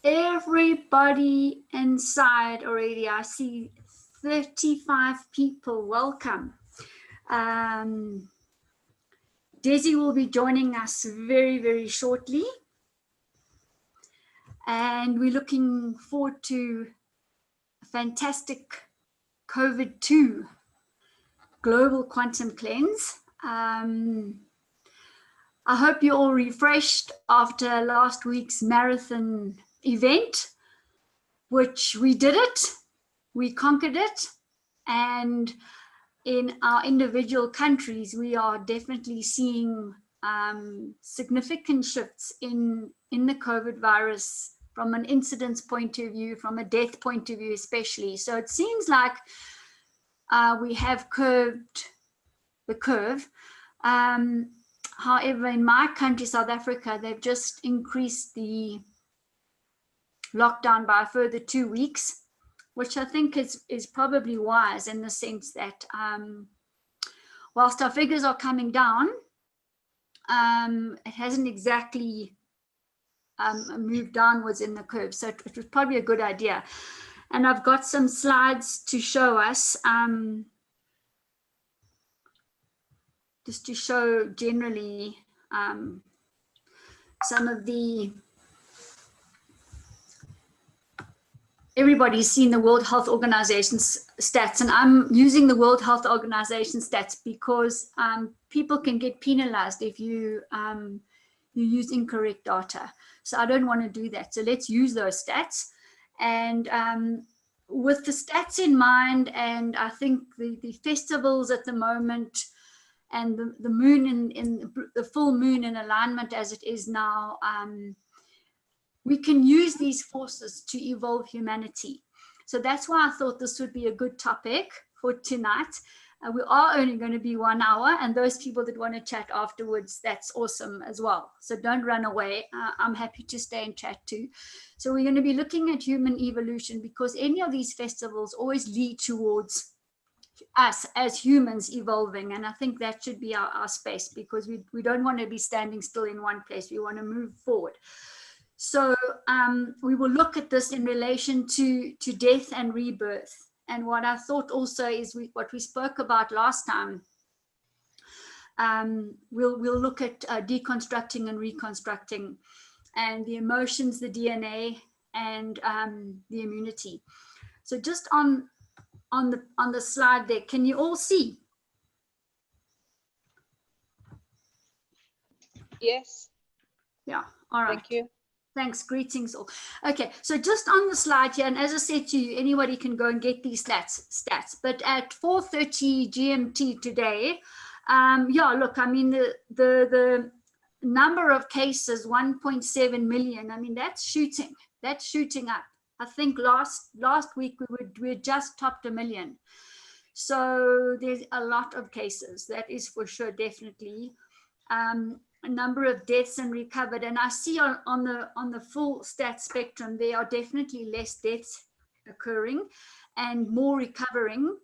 everybody inside already. I see 35 people. Welcome. Desi will be joining us very, very shortly. And we're looking forward to a fantastic COVID-2 global quantum cleanse. I hope you're all refreshed after last week's marathon event, which we did it, we conquered it, and in our individual countries, we are definitely seeing significant shifts in the COVID virus from an incidence point of view, from a death point of view especially. So it seems like we have curved the curve. However, in my country, South Africa, they've just increased the lockdown by a further 2 weeks, which I think is probably wise in the sense that whilst our figures are coming down, it hasn't exactly moved downwards in the curve. So it was probably a good idea. And I've got some slides to show us, just to show generally some of the, everybody's seen the World Health Organization's stats, and I'm using the World Health Organization stats because people can get penalized if you use incorrect data. So I don't want to do that. So let's use those stats. And with the stats in mind, and I think the festivals at the moment, and the moon in the full moon in alignment as it is now, we can use these forces to evolve humanity. So that's why I thought this would be a good topic for tonight. We are only going to be 1 hour, and those people that want to chat afterwards, that's awesome as well. So don't run away. I'm happy to stay and chat too. So we're going to be looking at human evolution, because any of these festivals always lead towards us as humans evolving, and I think that should be our space, because we don't want to be standing still in one place. We want to move forward. So we will look at this in relation to death and rebirth. And what I thought also is what we spoke about last time. We'll look at deconstructing and reconstructing, and the emotions, the DNA, and the immunity. So just on the slide there, can you all see? Yes. Yeah, all right. Thank you. Thanks, greetings all. Okay, so just on the slide here, and as I said to you, anybody can go and get these stats. But at 4:30 GMT today, yeah, look, I mean, the number of cases, 1.7 million, I mean, that's shooting up. I think last week we had just topped 1 million. So there's a lot of cases, that is for sure, definitely. A number of deaths and recovered, and I see on the full stat spectrum there are definitely less deaths occurring and more recovering,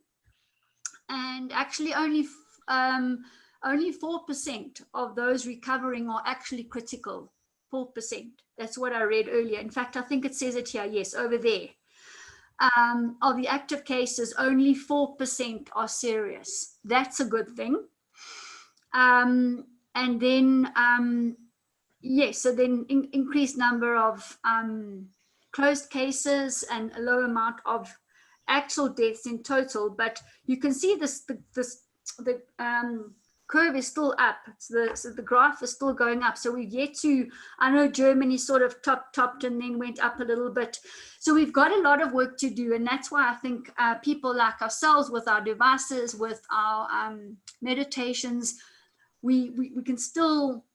and actually only 4% of those recovering are actually critical. 4%. That's what I read earlier. In fact, I think it says it here. Yes, over there. Of the active cases, only 4% are serious. That's a good thing. And then, yes, so then increased number of closed cases and a low amount of actual deaths in total. But you can see the curve is still up. So the graph is still going up. So we've yet to, I know Germany sort of topped and then went up a little bit. So we've got a lot of work to do. And that's why I think people like ourselves, with our devices, with our meditations, we can still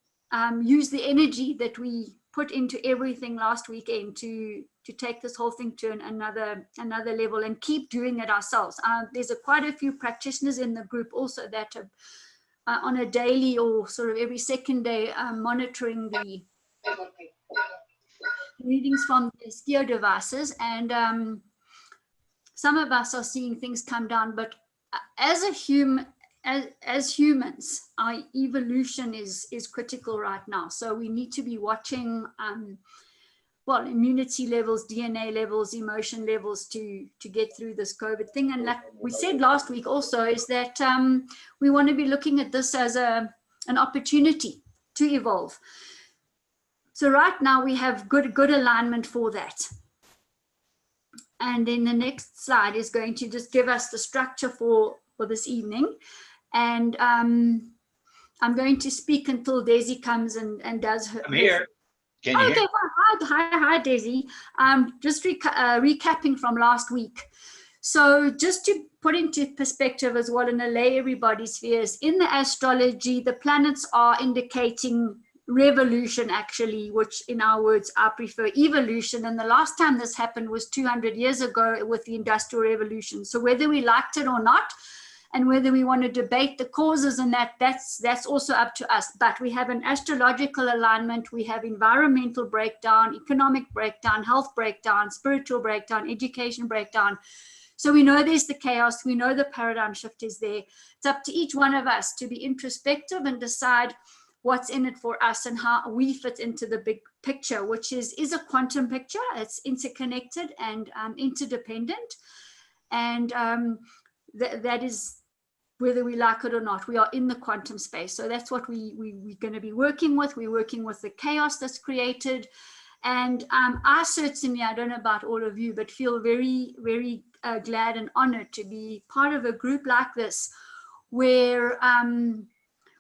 use the energy that we put into everything last weekend to take this whole thing to another level, and keep doing it ourselves. There's quite a few practitioners in the group also that are on a daily or sort of every second day monitoring the readings from the STEO devices, and some of us are seeing things come down. But as a human, as humans, our evolution is critical right now. So we need to be watching well, immunity levels, DNA levels, emotion levels to get through this COVID thing. And like we said last week also, is that we want to be looking at this as an opportunity to evolve. So right now we have good alignment for that. And then the next slide is going to just give us the structure for this evening. And I'm going to speak until Daisy comes and does her. I'm here. Can you hear? Okay, well, hi, Daisy. Just recapping from last week. So just to put into perspective as well and allay everybody's fears, in the astrology, the planets are indicating revolution, actually, which in our words, I prefer evolution. And the last time this happened was 200 years ago with the Industrial Revolution. So whether we liked it or not, and whether we want to debate the causes and that's also up to us. But we have an astrological alignment, we have environmental breakdown, economic breakdown, health breakdown, spiritual breakdown, education breakdown. So we know there's the chaos, we know the paradigm shift is there. It's up to each one of us to be introspective and decide what's in it for us and how we fit into the big picture, which is a quantum picture. It's interconnected and interdependent. And that is, whether we like it or not, we are in the quantum space. So that's what we're going to be working with. We're working with the chaos that's created. And I certainly, I don't know about all of you, but feel very, very glad and honored to be part of a group like this, where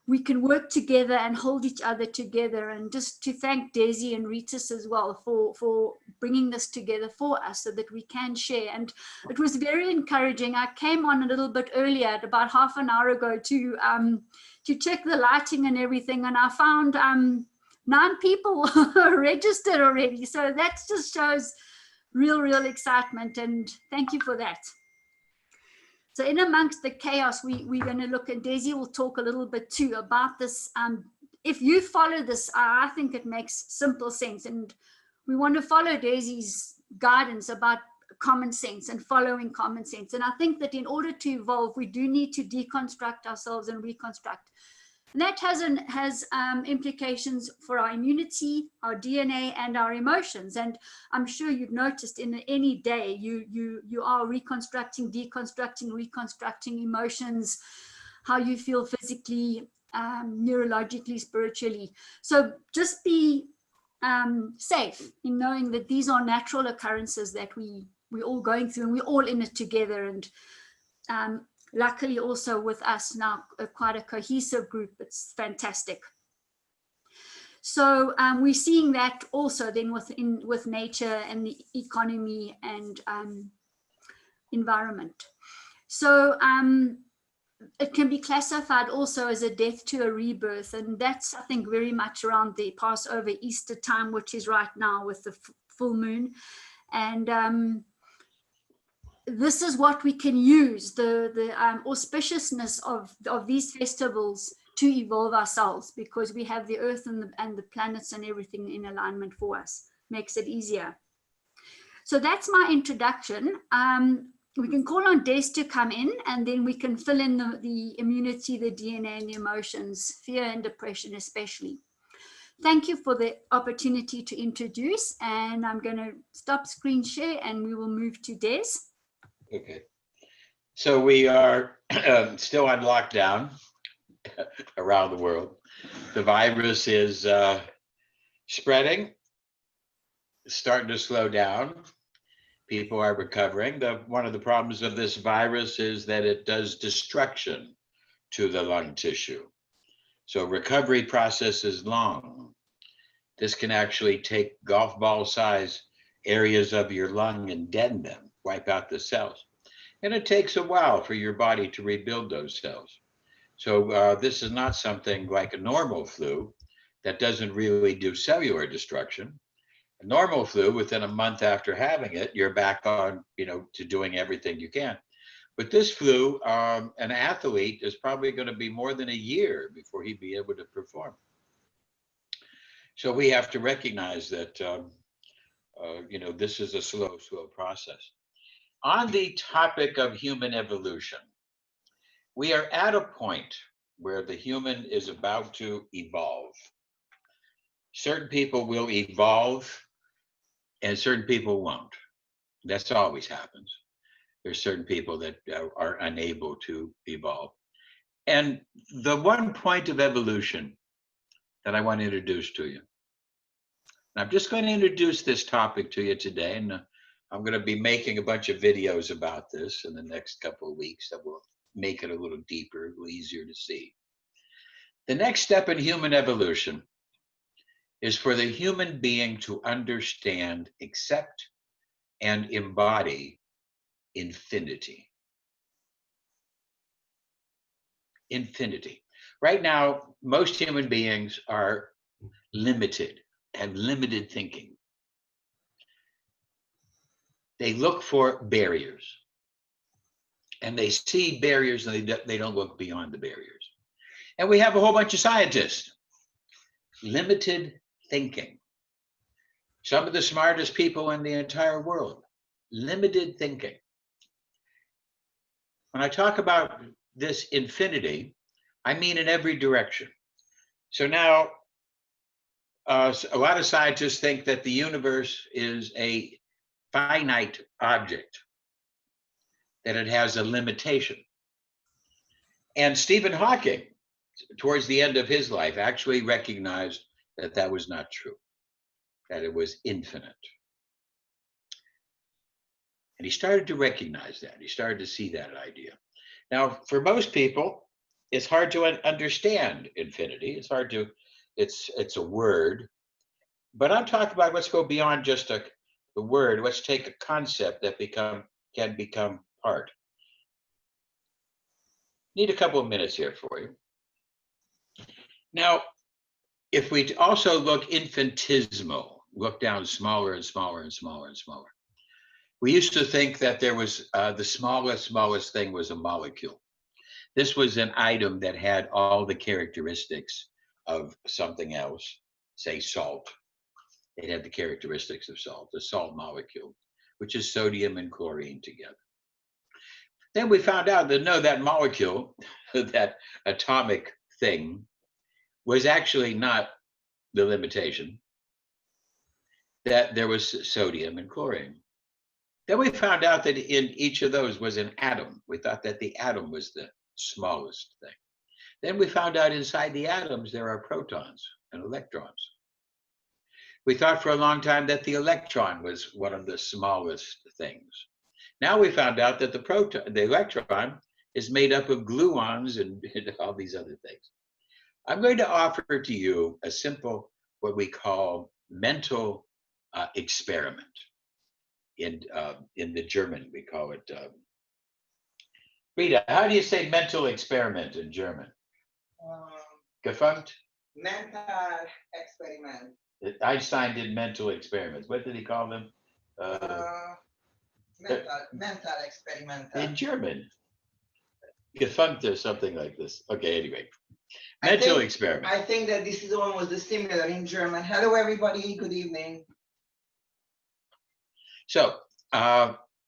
we can work together and hold each other together. And just to thank Daisy and Ritus as well for bringing this together for us so that we can share. And it was very encouraging. I came on a little bit earlier, at about half an hour ago, to check the lighting and everything. And I found 9 people registered already. So that just shows real excitement. And thank you for that. So in amongst the chaos, we're going to look, and Daisy will talk a little bit too about this. If you follow this, I think it makes simple sense. And we want to follow Daisy's guidance about common sense and following common sense. And I think that in order to evolve, we do need to deconstruct ourselves and reconstruct. And that has implications for our immunity, our DNA, and our emotions. And I'm sure you've noticed in any day, you are reconstructing, deconstructing, reconstructing emotions, how you feel physically, neurologically, spiritually. So just be safe in knowing that these are natural occurrences that we're all going through, and we're all in it together. And luckily also with us now, quite a cohesive group. It's fantastic. So we're seeing that also then with nature and the economy and environment. So it can be classified also as a death to a rebirth. And that's, I think, very much around the Passover Easter time, which is right now with the full moon. And this is what we can use, the auspiciousness of these festivals to evolve ourselves, because we have the earth and the planets and everything in alignment for us. Makes it easier. So that's my introduction. We can call on Des to come in, and then we can fill in the immunity, the DNA, and the emotions, fear and depression especially. Thank you for the opportunity to introduce, and I'm going to stop screen share and we will move to Des. Okay. So we are still on lockdown around the world. The virus is spreading, starting to slow down. People are recovering. One of the problems of this virus is that it does destruction to the lung tissue. So recovery process is long. This can actually take golf ball size areas of your lung and deaden them, wipe out the cells. And it takes a while for your body to rebuild those cells. So this is not something like a normal flu that doesn't really do cellular destruction. A normal flu, within a month after having it, you're back on, to doing everything you can. But this flu, an athlete is probably going to be more than a year before he'd be able to perform. So we have to recognize that, this is a slow process. On the topic of human evolution, we are at a point where the human is about to evolve. Certain people will evolve and certain people won't. That's always happens. There's certain people that are unable to evolve. And the one point of evolution that I want to introduce to you. And I'm just going to introduce this topic to you today, and I'm going to be making a bunch of videos about this in the next couple of weeks that will make it a little deeper, a little easier to see. The next step in human evolution is for the human being to understand, accept, and embody infinity. Infinity. Right now, most human beings are limited, have limited thinking. They look for barriers, and they see barriers, and they don't look beyond the barriers. And we have a whole bunch of scientists. Limited thinking. Some of the smartest people in the entire world. Limited thinking. When I talk about this infinity, I mean in every direction. So now, a lot of scientists think that the universe is a finite object, that it has a limitation. And Stephen Hawking, towards the end of his life, actually recognized that that was not true, that it was infinite. And he started to recognize that. He started to see that idea. Now, for most people, it's hard to understand infinity. It's hard to, it's a word. But I'm talking about, let's go beyond just the word. Let's take a concept that can become part. Need a couple of minutes here for you. Now, if we also look infinitesimal, look down smaller and smaller and smaller and smaller. We used to think that there was the smallest thing was a molecule. This was an item that had all the characteristics of something else, say salt. It had the characteristics of salt, the salt molecule, which is sodium and chlorine together. Then we found out that no, that molecule, that atomic thing, was actually not the limitation, that there was sodium and chlorine. Then we found out that in each of those was an atom. We thought that the atom was the smallest thing. Then we found out inside the atoms there are protons and electrons. We thought for a long time that the electron was one of the smallest things. Now we found out that the electron is made up of gluons and all these other things. I'm going to offer to you a simple, what we call mental experiment. In the German, we call it. Rita, how do you say mental experiment in German? Gefunkt? Mental experiment. Einstein did mental experiments. What did he call them? Mental experiment. In German. Gefunkt or something like this. Okay, anyway. Mental experiment. I think that this is the one was the similar in German. Hello, everybody. Good evening. So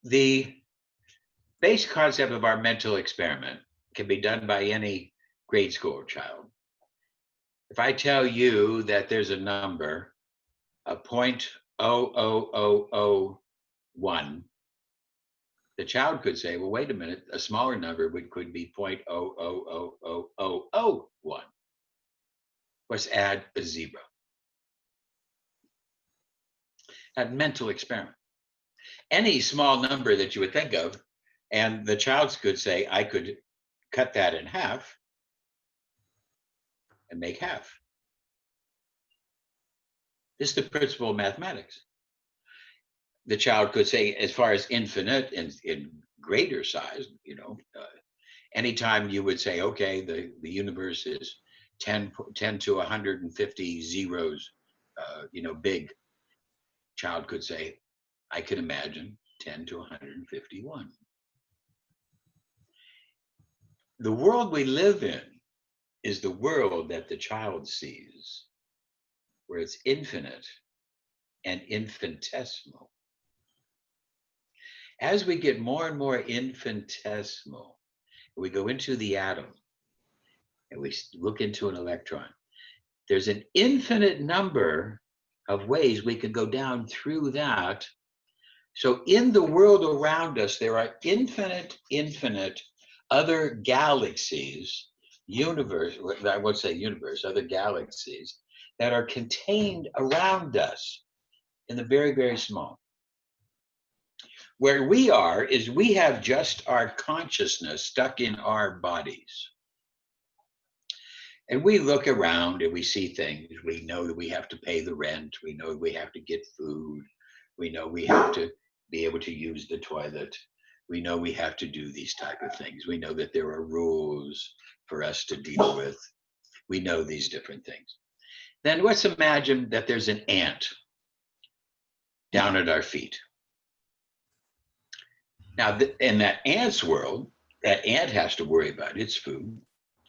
the basic concept of our mental experiment can be done by any grade school child. If I tell you that there's a number, a 0.00001, the child could say, well, wait a minute, a smaller number could be 0.0000001. Let's add a zero. A mental experiment. Any small number that you would think of, and the child could say, I could cut that in half and make half. This is the principle of mathematics. The child could say, as far as infinite in greater size, anytime you would say, okay, the universe is 10 to 150 zeros, big, child could say, I could imagine 10 to 151. The world we live in is the world that the child sees, where it's infinite and infinitesimal. As we get more and more infinitesimal, we go into the atom and we look into an electron. There's an infinite number of ways we can go down through that. So in the world around us, there are infinite other galaxies, I won't say universe, other galaxies that are contained around us in the very, very small. Where we are is we have just our consciousness stuck in our bodies. And we look around and we see things. We know that we have to pay the rent. We know we have to get food. We know we have to be able to use the toilet. We know we have to do these type of things. We know that there are rules for us to deal with. We know these different things. Then let's imagine that there's an ant down at our feet. Now, in that ant's world, that ant has to worry about its food,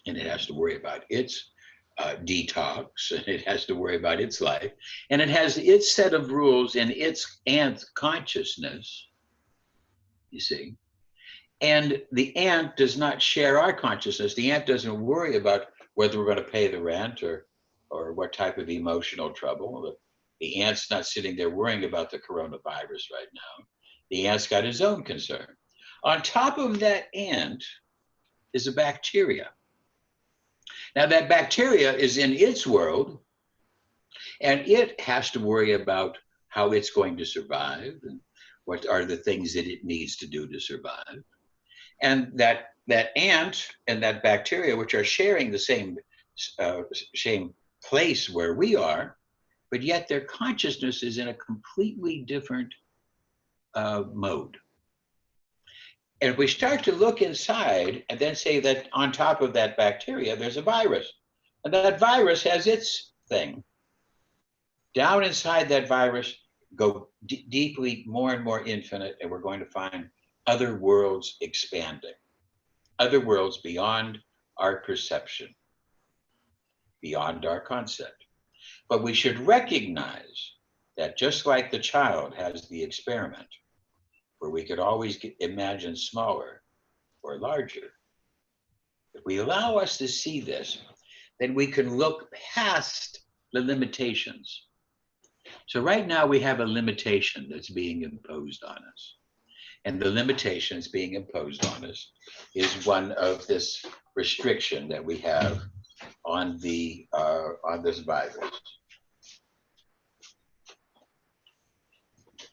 and it has to worry about its detox, and it has to worry about its life, and it has its set of rules in its ant consciousness, you see. And the ant does not share our consciousness. The ant doesn't worry about whether we're going to pay the rent or what type of emotional trouble. The ant's not sitting there worrying about the coronavirus right now. The ant's got his own concern. On top of that ant is a bacteria. Now that bacteria is in its world, and it has to worry about how it's going to survive and what are the things that it needs to do to survive. And that ant and that bacteria, which are sharing the same place where we are, but yet their consciousness is in a completely different mode. And if we start to look inside and then say that on top of that bacteria, there's a virus, and that virus has its thing. Down inside that virus, go deeply, more and more infinite, and we're going to find other worlds expanding, other worlds beyond our perception, beyond our concept. But we should recognize that just like the child has the experiment, where we could always imagine smaller or larger, if we allow us to see this, then we can look past the limitations. So right now we have a limitation that's being imposed on us. And the limitation that's being imposed on us is one of this restriction that we have on this virus.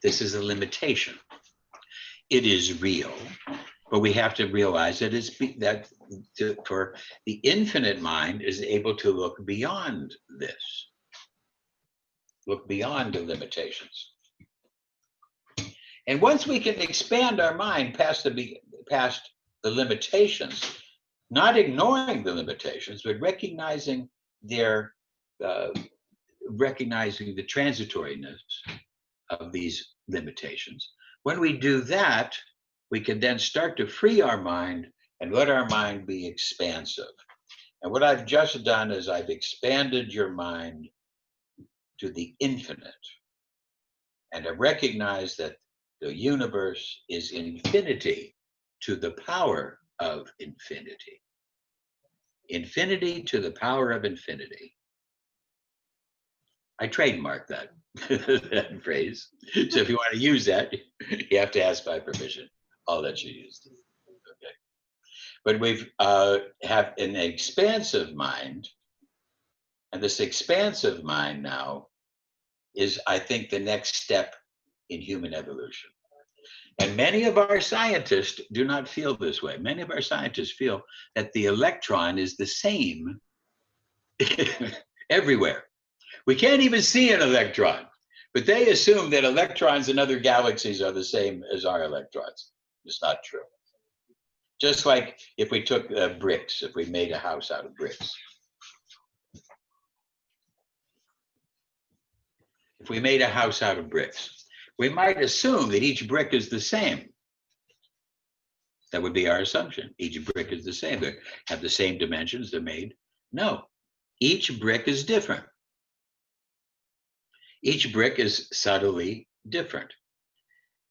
This is a limitation. It is real, but we have to realize that for the infinite mind is able to look beyond this, look beyond the limitations. And once we can expand our mind past the limitations, not ignoring the limitations, but recognizing recognizing the transitoriness of these limitations. When we do that, we can then start to free our mind and let our mind be expansive. And what I've just done is I've expanded your mind to the infinite. And I recognize that the universe is infinity to the power of infinity. Infinity to the power of infinity. I trademarked that, that phrase. So if you want to use that, you have to ask my permission. I'll let you use it. Okay. But we have an expansive mind. And this expansive mind now is, I think, the next step in human evolution. And many of our scientists do not feel this way. Many of our scientists feel that the electron is the same everywhere. We can't even see an electron, but they assume that electrons in other galaxies are the same as our electrons. It's not true. Just like if we took bricks, if we made a house out of bricks. If we made a house out of bricks, we might assume that each brick is the same. That would be our assumption. Each brick is the same. They have the same dimensions, they're made. No, each brick is different. Each brick is subtly different.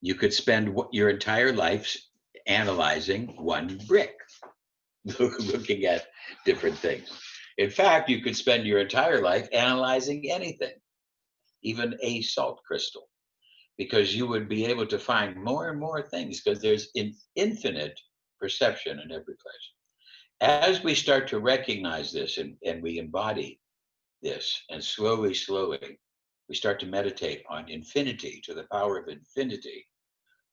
You could spend your entire life analyzing one brick, looking at different things. In fact, you could spend your entire life analyzing anything. even a salt crystal, because you would be able to find more and more things, because there's infinite perception in every place. As we start to recognize this and we embody this, and slowly, slowly, we start to meditate on infinity, to the power of infinity,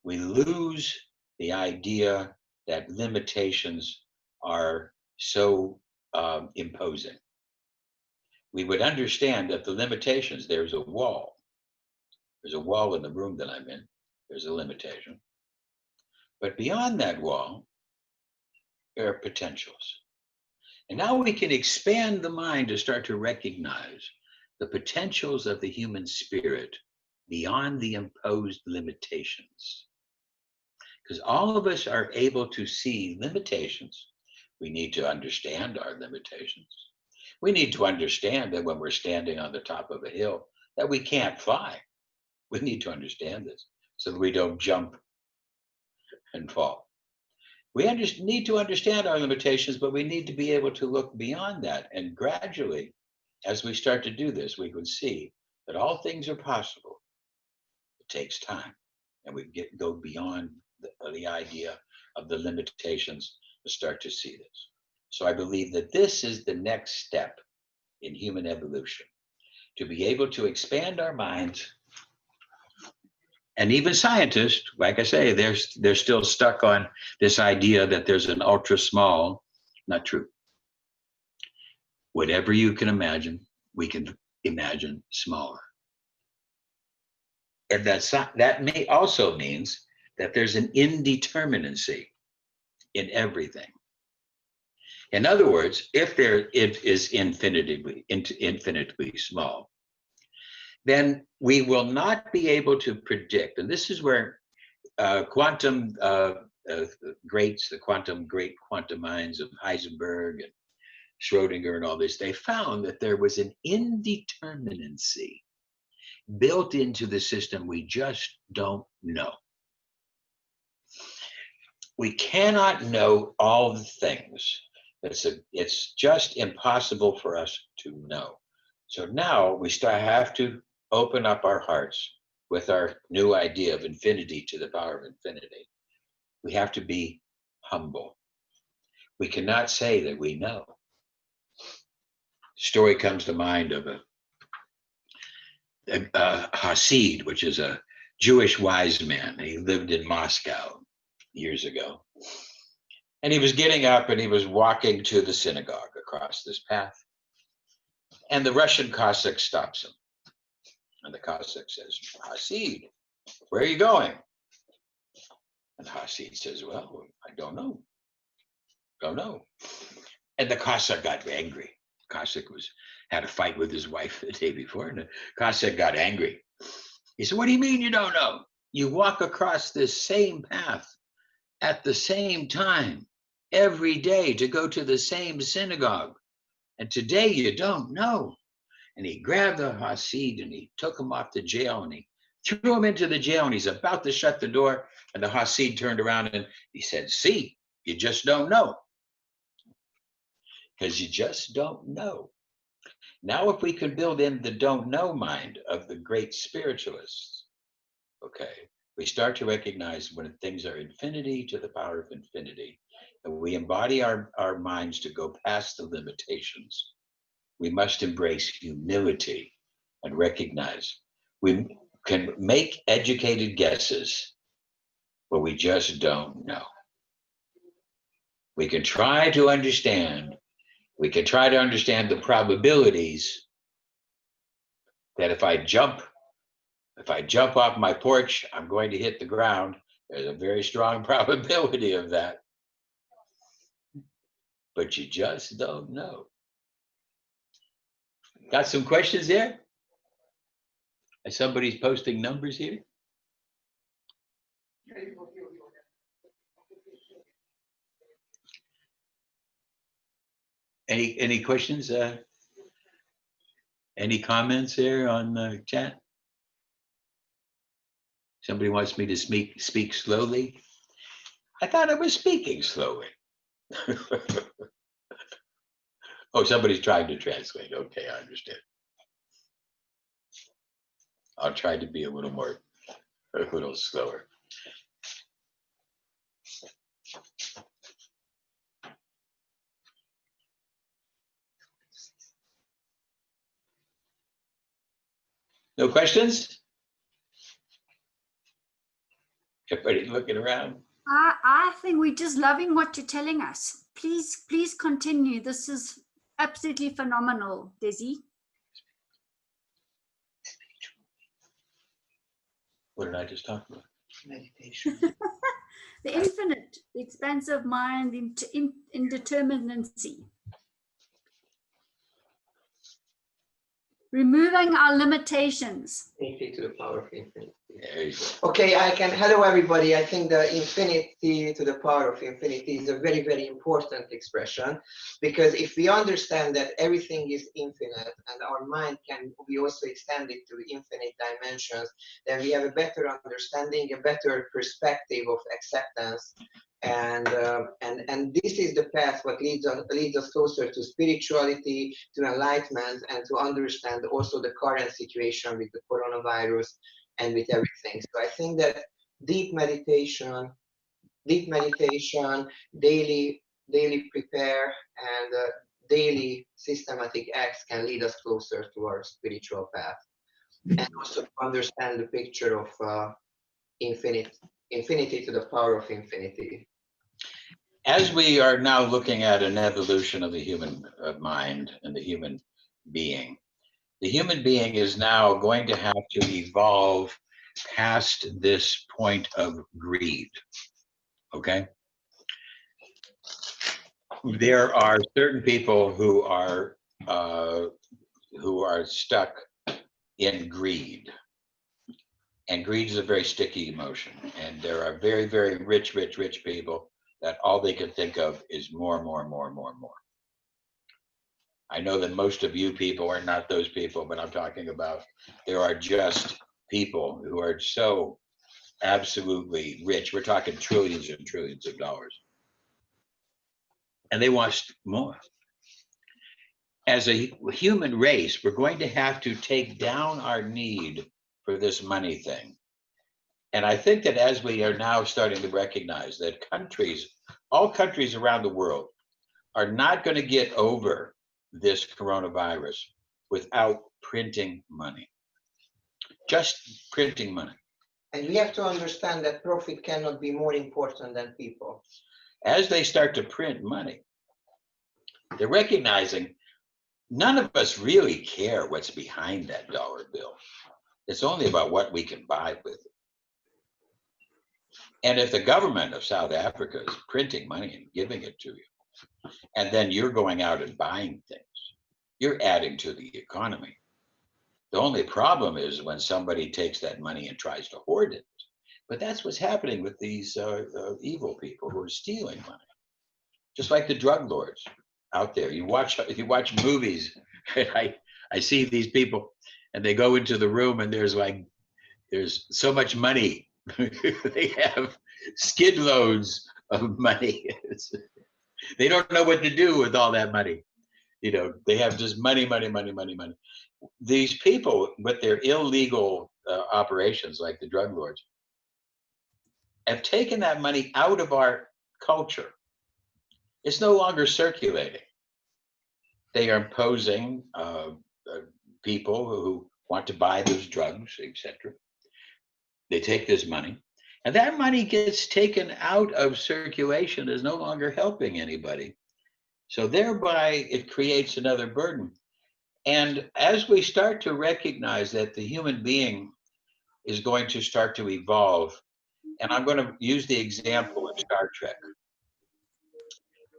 we lose the idea that limitations are so imposing. We would understand that the limitations, there's a wall. There's a wall in the room that I'm in. There's a limitation. But beyond that wall, there are potentials. And now we can expand the mind to start to recognize the potentials of the human spirit beyond the imposed limitations. Because all of us are able to see limitations. We need to understand our limitations. We need to understand that when we're standing on the top of a hill, that we can't fly. We need to understand this so that we don't jump and fall. We need to understand our limitations, but we need to be able to look beyond that. And gradually, as we start to do this, we can see that all things are possible. It takes time. And we go beyond the idea of the limitations to start to see this. So I believe that this is the next step in human evolution, to be able to expand our minds. And even scientists, like I say, they're still stuck on this idea that there's an ultra small. Not true. Whatever you can imagine, we can imagine smaller. And that may also means that there's an indeterminacy in everything. In other words, if it is infinitely small, then we will not be able to predict. And this is where quantum greats, the great quantum minds of Heisenberg and Schrodinger and all this, they found that there was an indeterminacy built into the system we just don't know. We cannot know all the things. It's just impossible for us to know. So now we have to open up our hearts with our new idea of infinity to the power of infinity. We have to be humble. We cannot say that we know. Story comes to mind of a Hasid, which is a Jewish wise man. He lived in Moscow years ago. And he was getting up and he was walking to the synagogue across this path. And the Russian Cossack stops him. And the Cossack says, Hasid, where are you going? And Hasid says, well, I don't know. Don't know. And the Cossack got angry. Cossack had a fight with his wife the day before, and the Cossack got angry. He said, what do you mean you don't know? You walk across this same path at the same time every day to go to the same synagogue. And today you don't know. And he grabbed the Hasid and he took him off to jail and he threw him into the jail and he's about to shut the door. And the Hasid turned around and he said, see, you just don't know. Because you just don't know. Now, if we could build in the don't know mind of the great spiritualists, okay, we start to recognize when things are infinity to the power of infinity, and we embody our minds to go past the limitations. We must embrace humility and recognize we can make educated guesses, but we just don't know. We can try to understand. We can try to understand the probabilities that if I jump off my porch, I'm going to hit the ground. There's a very strong probability of that. But you just don't know. Got some questions there? Somebody's posting numbers here. Any questions? Any comments there on the chat? Somebody wants me to speak slowly. I thought I was speaking slowly. Oh, somebody's trying to translate. Okay, I understand. I'll try to be a little slower. No questions? Everybody looking around? I think we're just loving what you're telling us. Please continue. This is absolutely phenomenal, Desi. What did I just talk about? Meditation. The infinite, the expansive mind, the indeterminacy. Removing our limitations. Infinity to the power of infinity. There you go. Okay, hello everybody. I think the infinity to the power of infinity is a very, very important expression, because if we understand that everything is infinite and our mind we also extend it to infinite dimensions, then we have a better understanding, a better perspective of acceptance. And this is the path what leads us closer to spirituality, to enlightenment, and to understand also the current situation with the coronavirus and with everything. So I think that deep meditation, daily prepare, and daily systematic acts can lead us closer to our spiritual path, and also to understand the picture of infinity to the power of infinity. As we are now looking at an evolution of the human mind and the human being is now going to have to evolve past this point of greed. Okay? There are certain people who are stuck in greed. And greed is a very sticky emotion. And there are very, very rich people that all they can think of is more. I know that most of you people are not those people, but I'm talking about there are just people who are so absolutely rich. We're talking trillions and trillions of dollars. And they want more. As a human race, we're going to have to take down our need for this money thing. And I think that as we are now starting to recognize that all countries around the world are not going to get over this coronavirus without printing money. Just printing money. And we have to understand that profit cannot be more important than people. As they start to print money, they're recognizing none of us really care what's behind that dollar bill. It's only about what we can buy with it. And if the government of South Africa is printing money and giving it to you, and then you're going out and buying things, you're adding to the economy. The only problem is when somebody takes that money and tries to hoard it. But that's what's happening with these evil people who are stealing money. Just like the drug lords out there. You watch movies, and I see these people, and they go into the room, and there's so much money. They have skid loads of money. They don't know what to do with all that money. They have just money. These people with their illegal operations, like the drug lords, have taken that money out of our culture. It's no longer circulating. They are imposing people who want to buy those drugs, etc. They take this money, and that money gets taken out of circulation, is no longer helping anybody. So thereby it creates another burden. And as we start to recognize that the human being is going to start to evolve, and I'm going to use the example of Star Trek,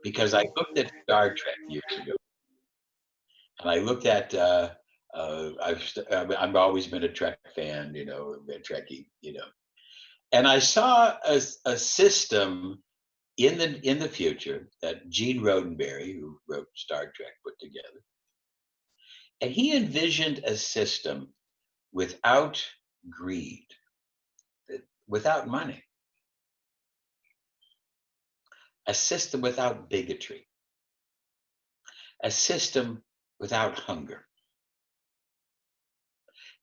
because I looked at Star Trek years ago, and I looked at I've always been a Trek fan, a Trekkie, and I saw a system in the future that Gene Roddenberry, who wrote Star Trek, put together. And he envisioned a system without greed, without money, a system without bigotry, a system without hunger.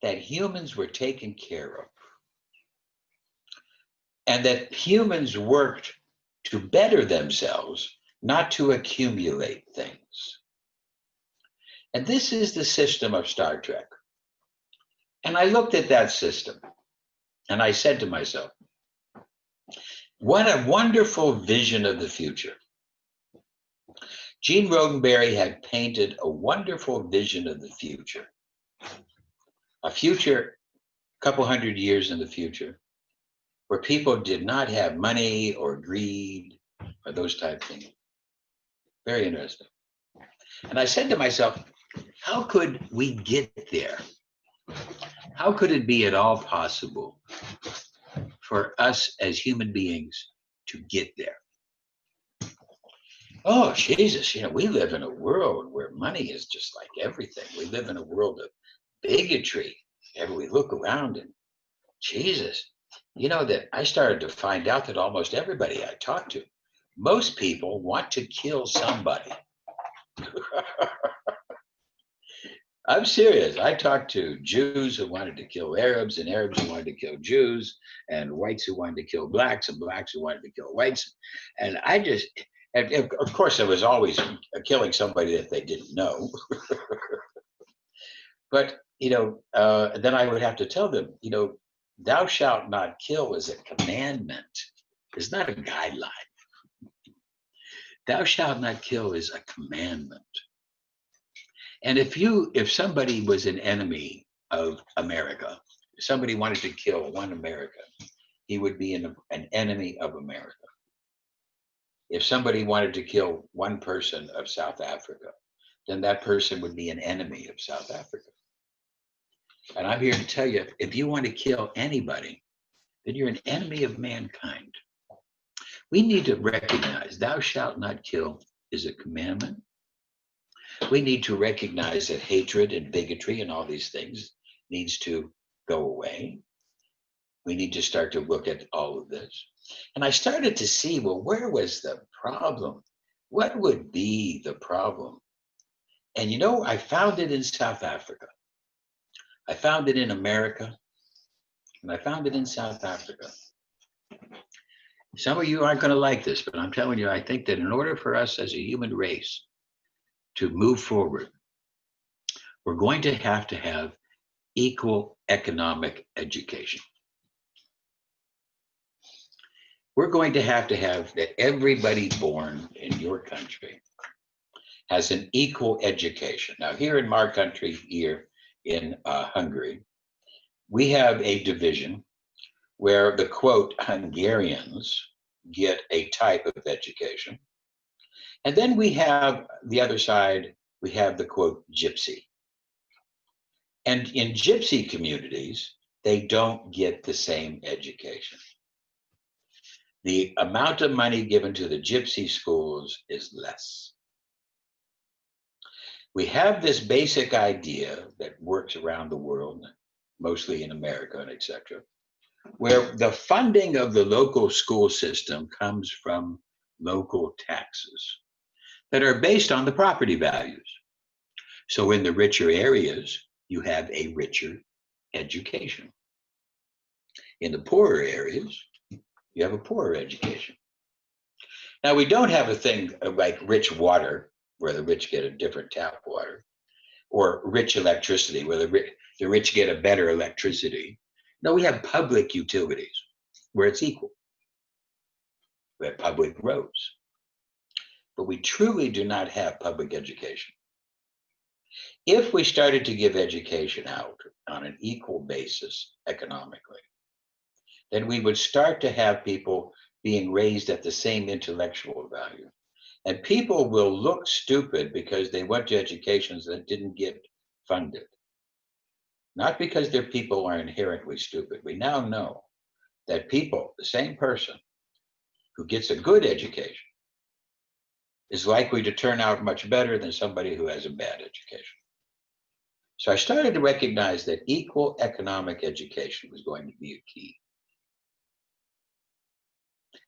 that humans were taken care of, and that humans worked to better themselves, not to accumulate things. And this is the system of Star Trek. And I looked at that system and I said to myself, what a wonderful vision of the future. Gene Roddenberry had painted a wonderful vision of the future. A future, a couple hundred years in the future, where people did not have money or greed or those type of things. Very interesting. And I said to myself, how could we get there? How could it be at all possible for us as human beings to get there? Oh, Jesus, we live in a world where money is just like everything. We live in a world of bigotry. And we look around and, Jesus, that I started to find out that almost everybody I talk to, most people want to kill somebody. I'm serious. I talked to Jews who wanted to kill Arabs, and Arabs who wanted to kill Jews, and whites who wanted to kill blacks, and blacks who wanted to kill whites. And and of course, there was always killing somebody that they didn't know. But, then I would have to tell them, thou shalt not kill is a commandment. It's not a guideline. Thou shalt not kill is a commandment. And if somebody was an enemy of America, if somebody wanted to kill one American, he would be an enemy of America. If somebody wanted to kill one person of South Africa, then that person would be an enemy of South Africa. And I'm here to tell you, if you want to kill anybody, then you're an enemy of mankind. We need to recognize thou shalt not kill is a commandment. We need to recognize that hatred and bigotry and all these things needs to go away. We need to start to look at all of this. And I started to see, well, where was the problem? What would be the problem? And I found it in South Africa. I found it in America, and I found it in South Africa. Some of you aren't going to like this, but I'm telling you, I think that in order for us as a human race to move forward, we're going to have equal economic education. We're going to have that everybody born in your country has an equal education. Now, here in our country, here in Hungary, we have a division where the quote Hungarians get a type of education. And then we have the other side, we have the quote gypsy. And in gypsy communities, they don't get the same education. The amount of money given to the gypsy schools is less. We have this basic idea that works around the world, mostly in America and etc., where the funding of the local school system comes from local taxes that are based on the property values. So in the richer areas, you have a richer education. In the poorer areas, you have a poorer education. Now, we don't have a thing like rich water, where the rich get a different tap water, or rich electricity, where the rich get a better electricity. No, we have public utilities where it's equal. We have public roads. But we truly do not have public education. If we started to give education out on an equal basis economically, then we would start to have people being raised at the same intellectual value. And people will look stupid because they went to educations that didn't get funded. Not because their people are inherently stupid. We now know that people, the same person who gets a good education, is likely to turn out much better than somebody who has a bad education. So I started to recognize that equal economic education was going to be a key.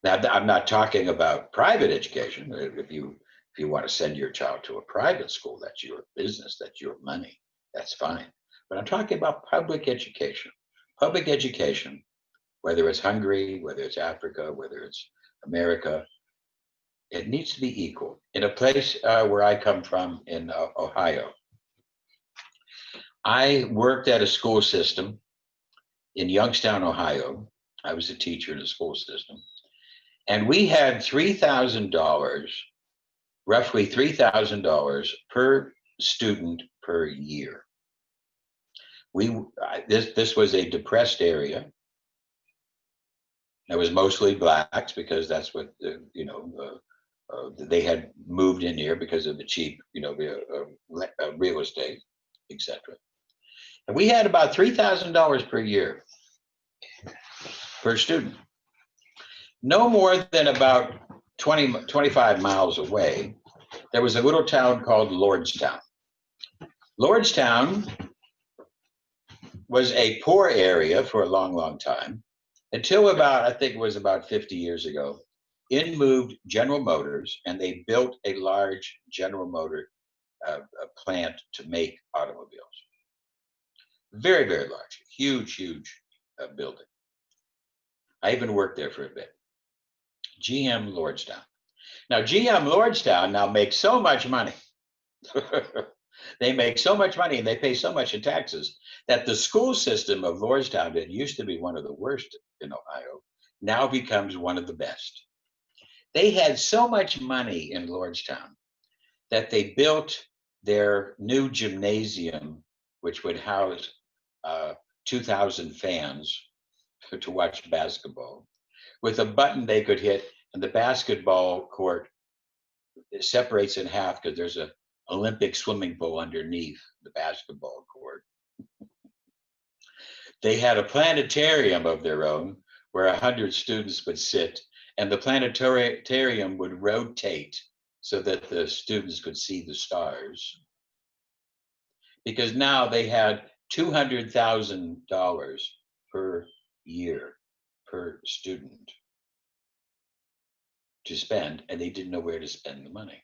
Now, I'm not talking about private education. If you want to send your child to a private school, that's your business, that's your money, that's fine. But I'm talking about public education. Public education, whether it's Hungary, whether it's Africa, whether it's America, it needs to be equal. In a place where I come from in Ohio, I worked at a school system in Youngstown, Ohio. I was a teacher in a school system. And we had $3,000, roughly $3,000 per student per year. This was a depressed area. It was mostly blacks because that's what they had moved in here because of the cheap, real estate, etc. And we had about $3,000 per year per student. No more than about 25 miles away, there was a little town called Lordstown. Lordstown was a poor area for a long, long time, until I think it was about 50 years ago. In moved General Motors, and they built a large General Motor plant to make automobiles. Very, very large, huge, huge building. I even worked there for a bit. GM Lordstown. Now, GM Lordstown now makes so much money. They make so much money and they pay so much in taxes that the school system of Lordstown, that used to be one of the worst in Ohio, now becomes one of the best. They had so much money in Lordstown that they built their new gymnasium, which would house 2,000 fans to watch basketball, with a button they could hit, and the basketball court separates in half because there's an Olympic swimming pool underneath the basketball court. They had a planetarium of their own where 100 students would sit, and the planetarium would rotate so that the students could see the stars. Because now they had $200,000 per year per student to spend, and they didn't know where to spend the money.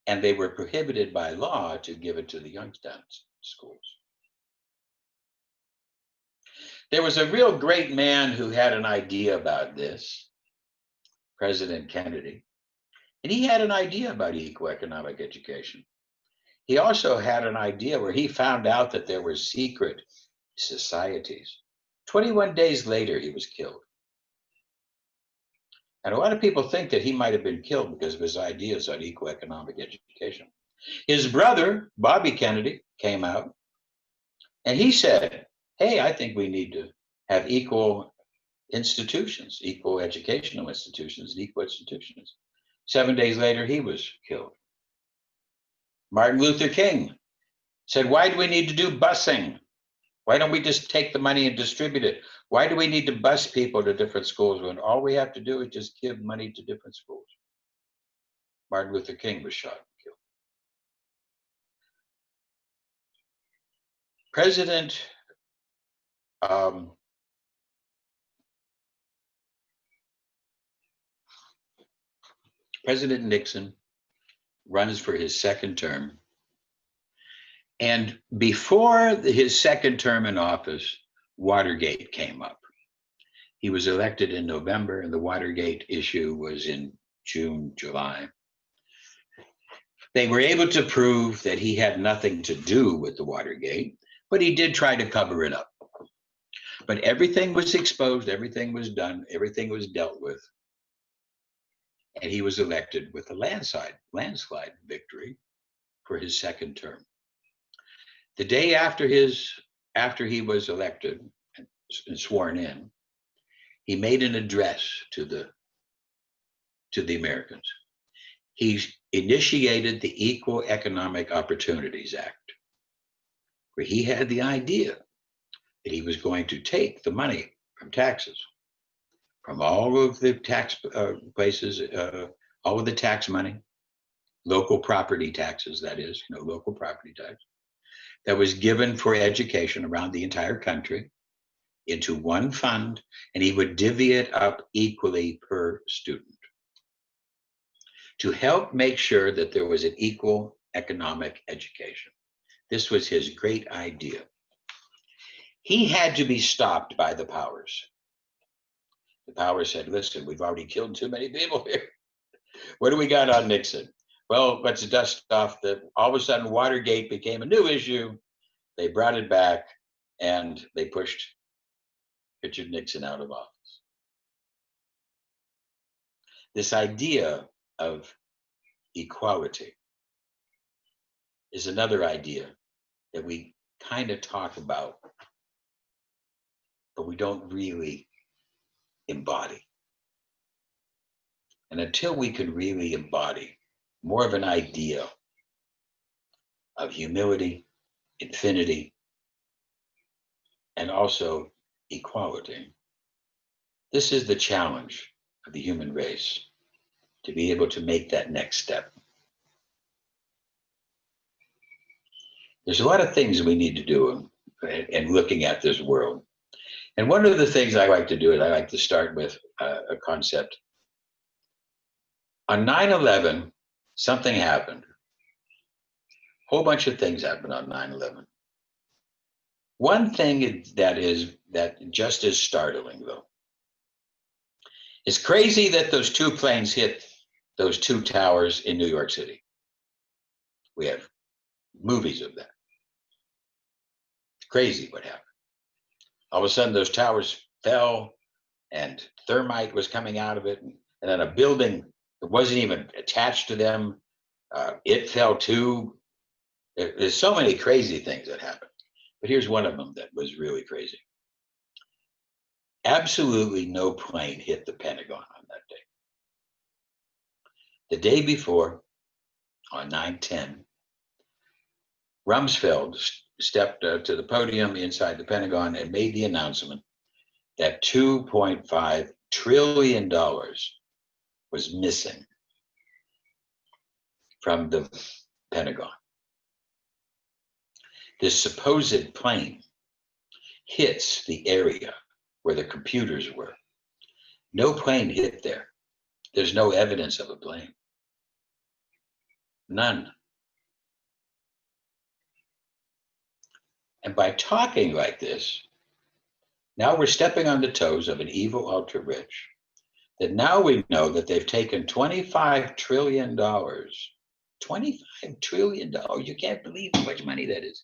And they were prohibited by law to give it to the Youngstown schools. There was a real great man who had an idea about this, President Kennedy, and he had an idea about equal economic education. He also had an idea where he found out that there were secret societies. 21 days later, he was killed. And a lot of people think that he might have been killed because of his ideas on equal economic education. His brother, Bobby Kennedy, came out and he said, hey, I think we need to have equal institutions, equal educational institutions, and equal institutions. 7 days later, he was killed. Martin Luther King said, why do we need to do busing? Why don't we just take the money and distribute it? Why do we need to bus people to different schools when all we have to do is just give money to different schools? Martin Luther King was shot and killed. President Nixon runs for his second term. And before his second term in office, Watergate came up. He was elected in November, and the Watergate issue was in June, July. They were able to prove that he had nothing to do with the Watergate, but he did try to cover it up. But everything was exposed, everything was done, everything was dealt with. And he was elected with a landslide victory for his second term. The day after he was elected and sworn in, he made an address to the Americans. He initiated the Equal Economic Opportunities Act, where he had the idea that he was going to take the money from taxes, from all of the tax places, all of the tax money, local property taxes, that is, local property tax, that was given for education around the entire country into one fund, and he would divvy it up equally per student to help make sure that there was an equal economic education, This was his great idea. He had to be stopped by the powers. The powers said, listen, we've already killed too many people here. What do we got on Nixon? Well, let's dust off all of a sudden Watergate became a new issue. They brought it back and they pushed Richard Nixon out of office. This idea of equality is another idea that we kind of talk about, but we don't really embody. And until we can really embody more of an idea of humility, infinity, and also equality, this is the challenge of the human race, to be able to make that next step. There's a lot of things we need to do in looking at this world. And one of the things I like to do is I like to start with a concept. On 9/11, something happened. A whole bunch of things happened on 9/11. One thing that just is startling, though. It's crazy that those two planes hit those two towers in New York City. We have movies of that. It's crazy what happened. All of a sudden, those towers fell and thermite was coming out of it. And then a building that wasn't even attached to them, it fell too. There's so many crazy things that happened. But here's one of them that was really crazy. Absolutely no plane hit the Pentagon on that day. The day before, on 9/10, Rumsfeld stepped to the podium inside the Pentagon and made the announcement that $2.5 trillion was missing from the Pentagon. This supposed plane hits the area where the computers were. No plane hit there. There's no evidence of a plane. None. And by talking like this, now we're stepping on the toes of an evil ultra-rich, that now we know that they've taken $25 trillion. $25 trillion. You can't believe how much money that is.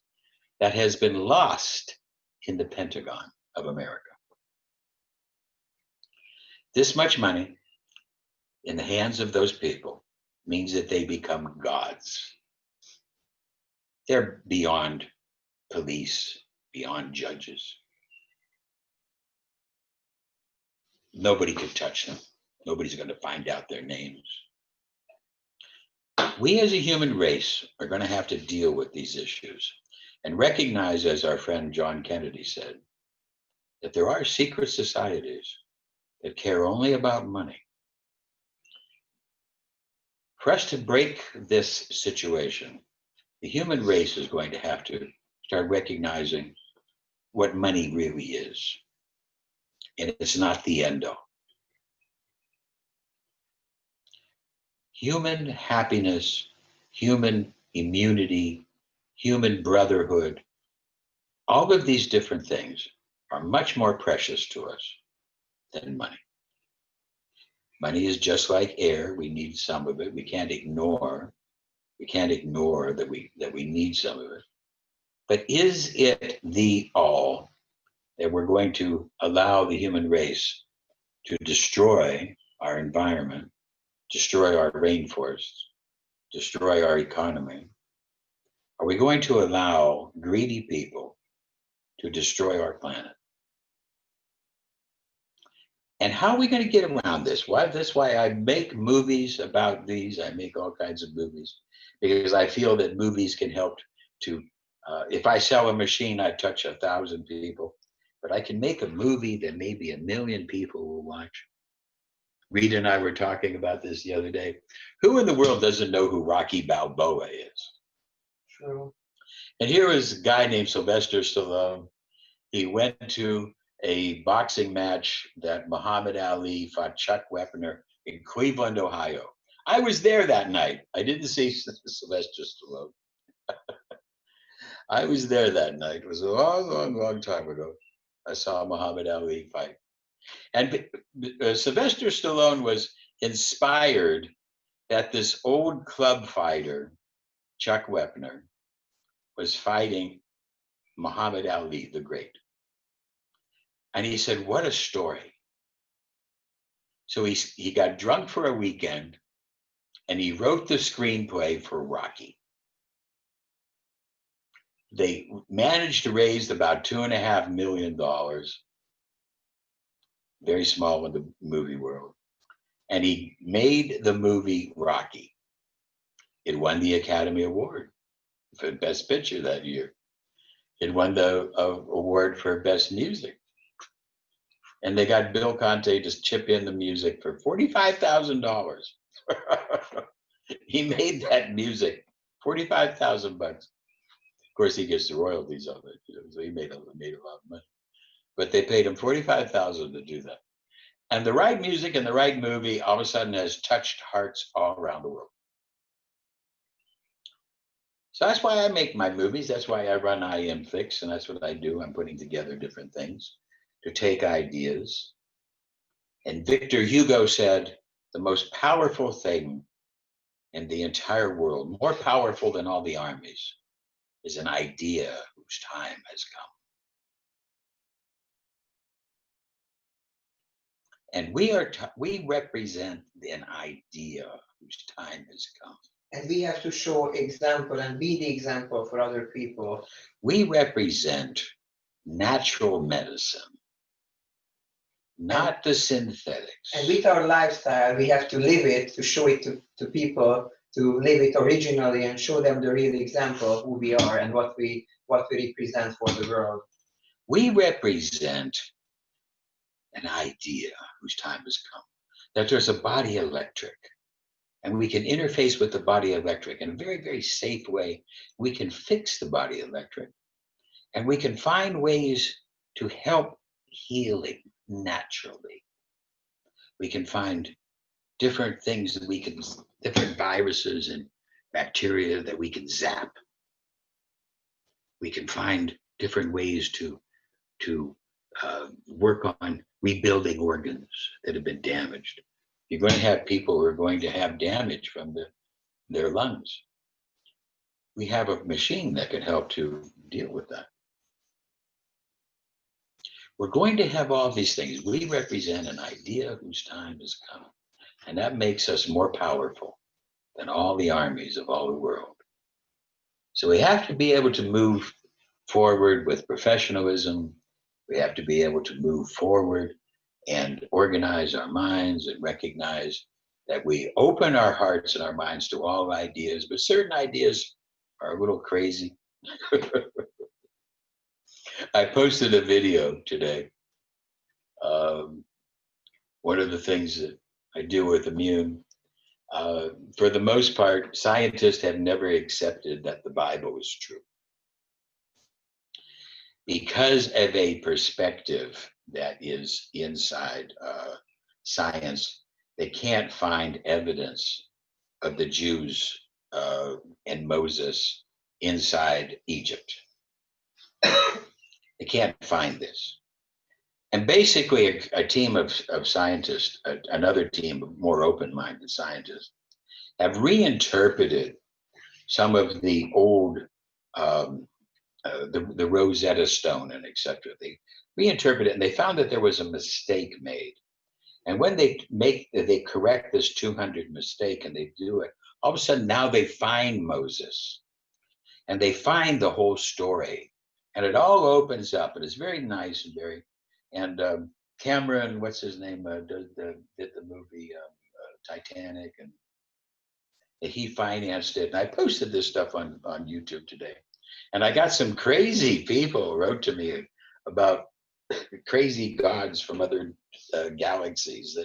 That has been lost in the Pentagon of America. This much money in the hands of those people means that they become gods. They're beyond police, beyond judges. Nobody could touch them. Nobody's going to find out their names. We as a human race are going to have to deal with these issues and recognize, as our friend John Kennedy said, that there are secret societies that care only about money. For us to break this situation, the human race is going to have to start recognizing what money really is. And it's not the end all. Human happiness, human immunity, human brotherhood, all of these different things are much more precious to us than money. Money is just like air. We need some of it. We can't ignore that we need some of it. But is it the all that we're going to allow the human race to destroy our environment, destroy our rainforests, destroy our economy? Are we going to allow greedy people to destroy our planet? And how are we going to get around this? That's why I make movies about these. I make all kinds of movies because I feel that movies can help to, if I sell a machine, I touch 1,000 people, but I can make a movie that maybe 1 million people will watch. Rita and I were talking about this the other day. Who in the world doesn't know who Rocky Balboa is? True. And here is a guy named Sylvester Stallone. He went to a boxing match that Muhammad Ali fought Chuck Wepner in Cleveland, Ohio. I was there that night. I didn't see Sylvester Stallone. I was there that night. It was a long, long, long time ago. I saw Muhammad Ali fight. And Sylvester Stallone was inspired that this old club fighter, Chuck Wepner, was fighting Muhammad Ali, the great. And he said, what a story. So he got drunk for a weekend and he wrote the screenplay for Rocky. They managed to raise about $2.5 million, very small in the movie world. And he made the movie Rocky. It won the Academy Award for Best Picture that year. It won the award for Best Music. And they got Bill Conte to chip in the music for $45,000. He made that music, 45,000 bucks. Of course, he gets the royalties of it, so he made a lot of money. But they paid him 45,000 to do that. And the right music and the right movie all of a sudden has touched hearts all around the world. So that's why I make my movies. That's why I run I Am Fix, and that's what I do. I'm putting together different things to take ideas. And Victor Hugo said, the most powerful thing in the entire world, more powerful than all the armies, is an idea whose time has come. And we represent an idea whose time has come. And we have to show example and be the example for other people. We represent natural medicine, not the synthetics. And with our lifestyle, we have to live it, to show it to people, to live it originally and show them the real example of who we are and what we represent for the world. We represent an idea whose time has come, that there's a body electric, and we can interface with the body electric in a very, very safe way. We can fix the body electric, and we can find ways to help healing naturally. We can find different things that we can, different viruses and bacteria that we can zap. We can find different ways to work on rebuilding organs that have been damaged. You're going to have people who are going to have damage from their lungs. We have a machine that can help to deal with that. We're going to have all these things. We represent an idea whose time has come. And that makes us more powerful than all the armies of all the world. So we have to be able to move forward with professionalism. We have to be able to move forward and organize our minds and recognize that we open our hearts and our minds to all ideas, but certain ideas are a little crazy. I posted a video today. One of the things that I do with Immune, for the most part, scientists have never accepted that the Bible is true. Because of a perspective that is inside science, they can't find evidence of the Jews and Moses inside Egypt. They can't find this. And basically a team of scientists, another team of more open-minded scientists, have reinterpreted some of the old the Rosetta Stone and etc. They reinterpreted it, and they found that there was a mistake made. And when they correct this 200 mistake and they do it, all of a sudden now they find Moses, and they find the whole story, and it all opens up, and it's very nice and very. And Cameron, what's his name, did the movie Titanic, and he financed it. And I posted this stuff on YouTube today. And I got some crazy people who wrote to me about crazy gods from other galaxies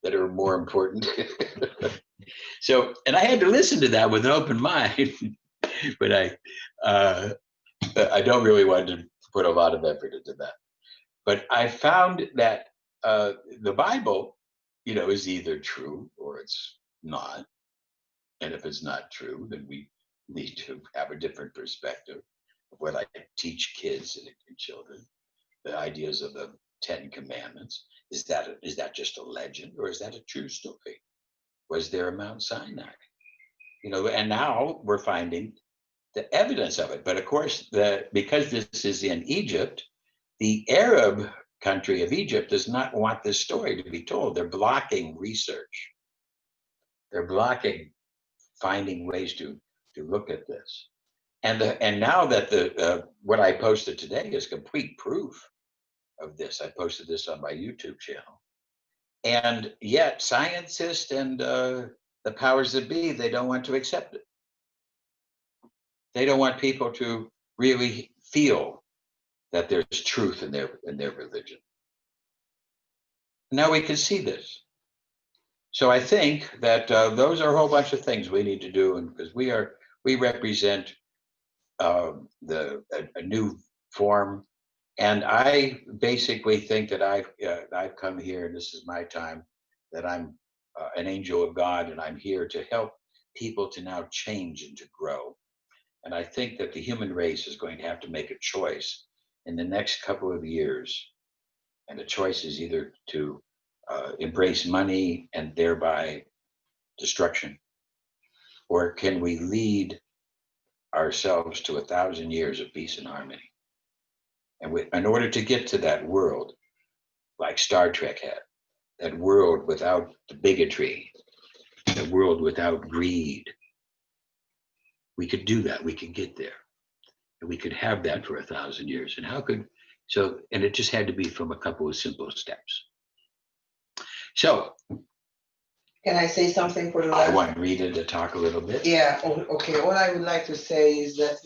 that are more important. So, and I had to listen to that with an open mind, but I don't really want to put a lot of effort into that. But I found that the Bible, is either true or it's not. And if it's not true, then we need to have a different perspective. what I teach kids and children, the ideas of the 10 Commandments. Is that just a legend, or is that a true story? Was there a Mount Sinai? You know, and now we're finding the evidence of it. But of course, because this is in Egypt, the Arab country of Egypt does not want this story to be told. They're blocking research. They're blocking finding ways to look at this. And now that what I posted today is complete proof of this. I posted this on my YouTube channel. And yet scientists and the powers that be, they don't want to accept it. They don't want people to really feel that there's truth in their religion. Now we can see this. So I think that those are a whole bunch of things we need to do, and because we represent a new form, and I basically think that I've come here, and this is my time, that I'm an angel of God, and I'm here to help people to now change and to grow. And I think that the human race is going to have to make a choice in the next couple of years, and the choice is either to embrace money and thereby destruction, or can we lead ourselves to 1,000 years of peace and harmony? And in order to get to that world, like Star Trek had, that world without the bigotry, that world without greed, we could do that. We could get there, and we could have that for 1,000 years. And and it just had to be from a couple of simple steps. So, Can I say something for the I last? want Rita to talk a little bit. Yeah, okay. All I would like to say is that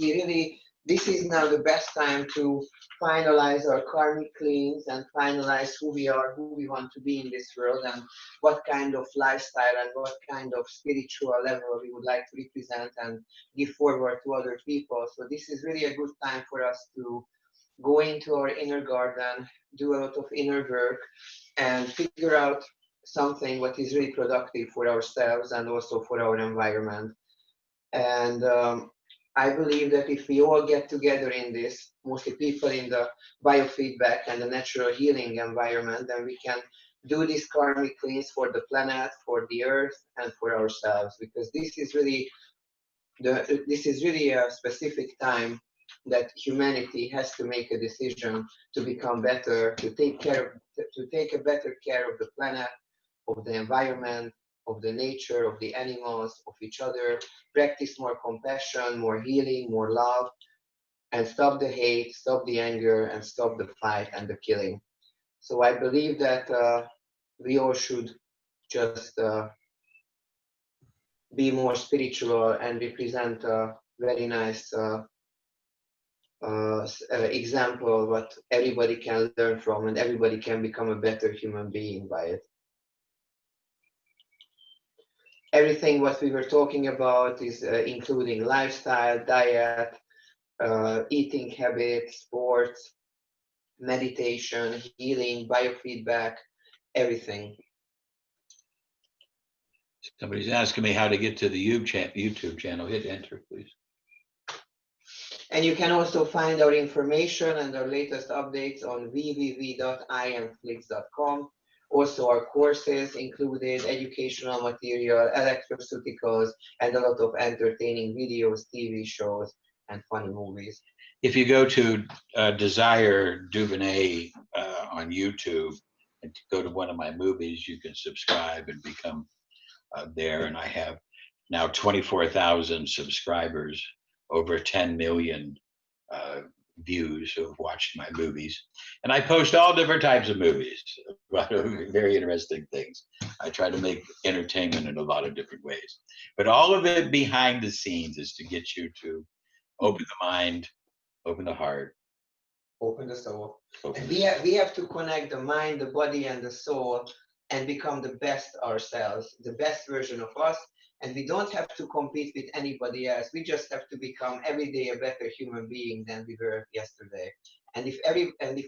this is now the best time to finalize our karmic cleans and finalize who we are, who we want to be in this world, and what kind of lifestyle and what kind of spiritual level we would like to represent and give forward to other people. So this is really a good time for us to go into our inner garden, do a lot of inner work, and figure out something what is really productive for ourselves and also for our environment. And I believe that if we all get together in this, mostly people in the biofeedback and the natural healing environment, then we can do these karmic cleans for the planet, for the earth, and for ourselves, because this is really a specific time that humanity has to make a decision to become better, to take a better care of the planet, of the environment, of the nature, of the animals, of each other, practice more compassion, more healing, more love, and stop the hate, stop the anger, and stop the fight and the killing. So I believe that we all should just be more spiritual and represent a very nice example what everybody can learn from, and everybody can become a better human being by it. Everything what we were talking about is including lifestyle, diet, eating habits, sports, meditation, healing, biofeedback, everything. Somebody's asking me how to get to the YouTube channel. Hit enter, please. And you can also find our information and our latest updates on www.iamflix.com. Also our courses included, educational material, electroceuticals, and a lot of entertaining videos, TV shows, and funny movies. If you go to Desire Dubounet on YouTube and go to one of my movies, you can subscribe and become there. And I have now 24,000 subscribers, over 10 million views who have watched my movies. And I post all different types of movies, very interesting things. I try to make entertainment in a lot of different ways. But all of it behind the scenes is to get you to open the mind, open the heart, open the soul. open We have to connect the mind, the body, and the soul and become the best ourselves, the best version of us. And we don't have to compete with anybody else. We just have to become every day a better human being than we were yesterday. And if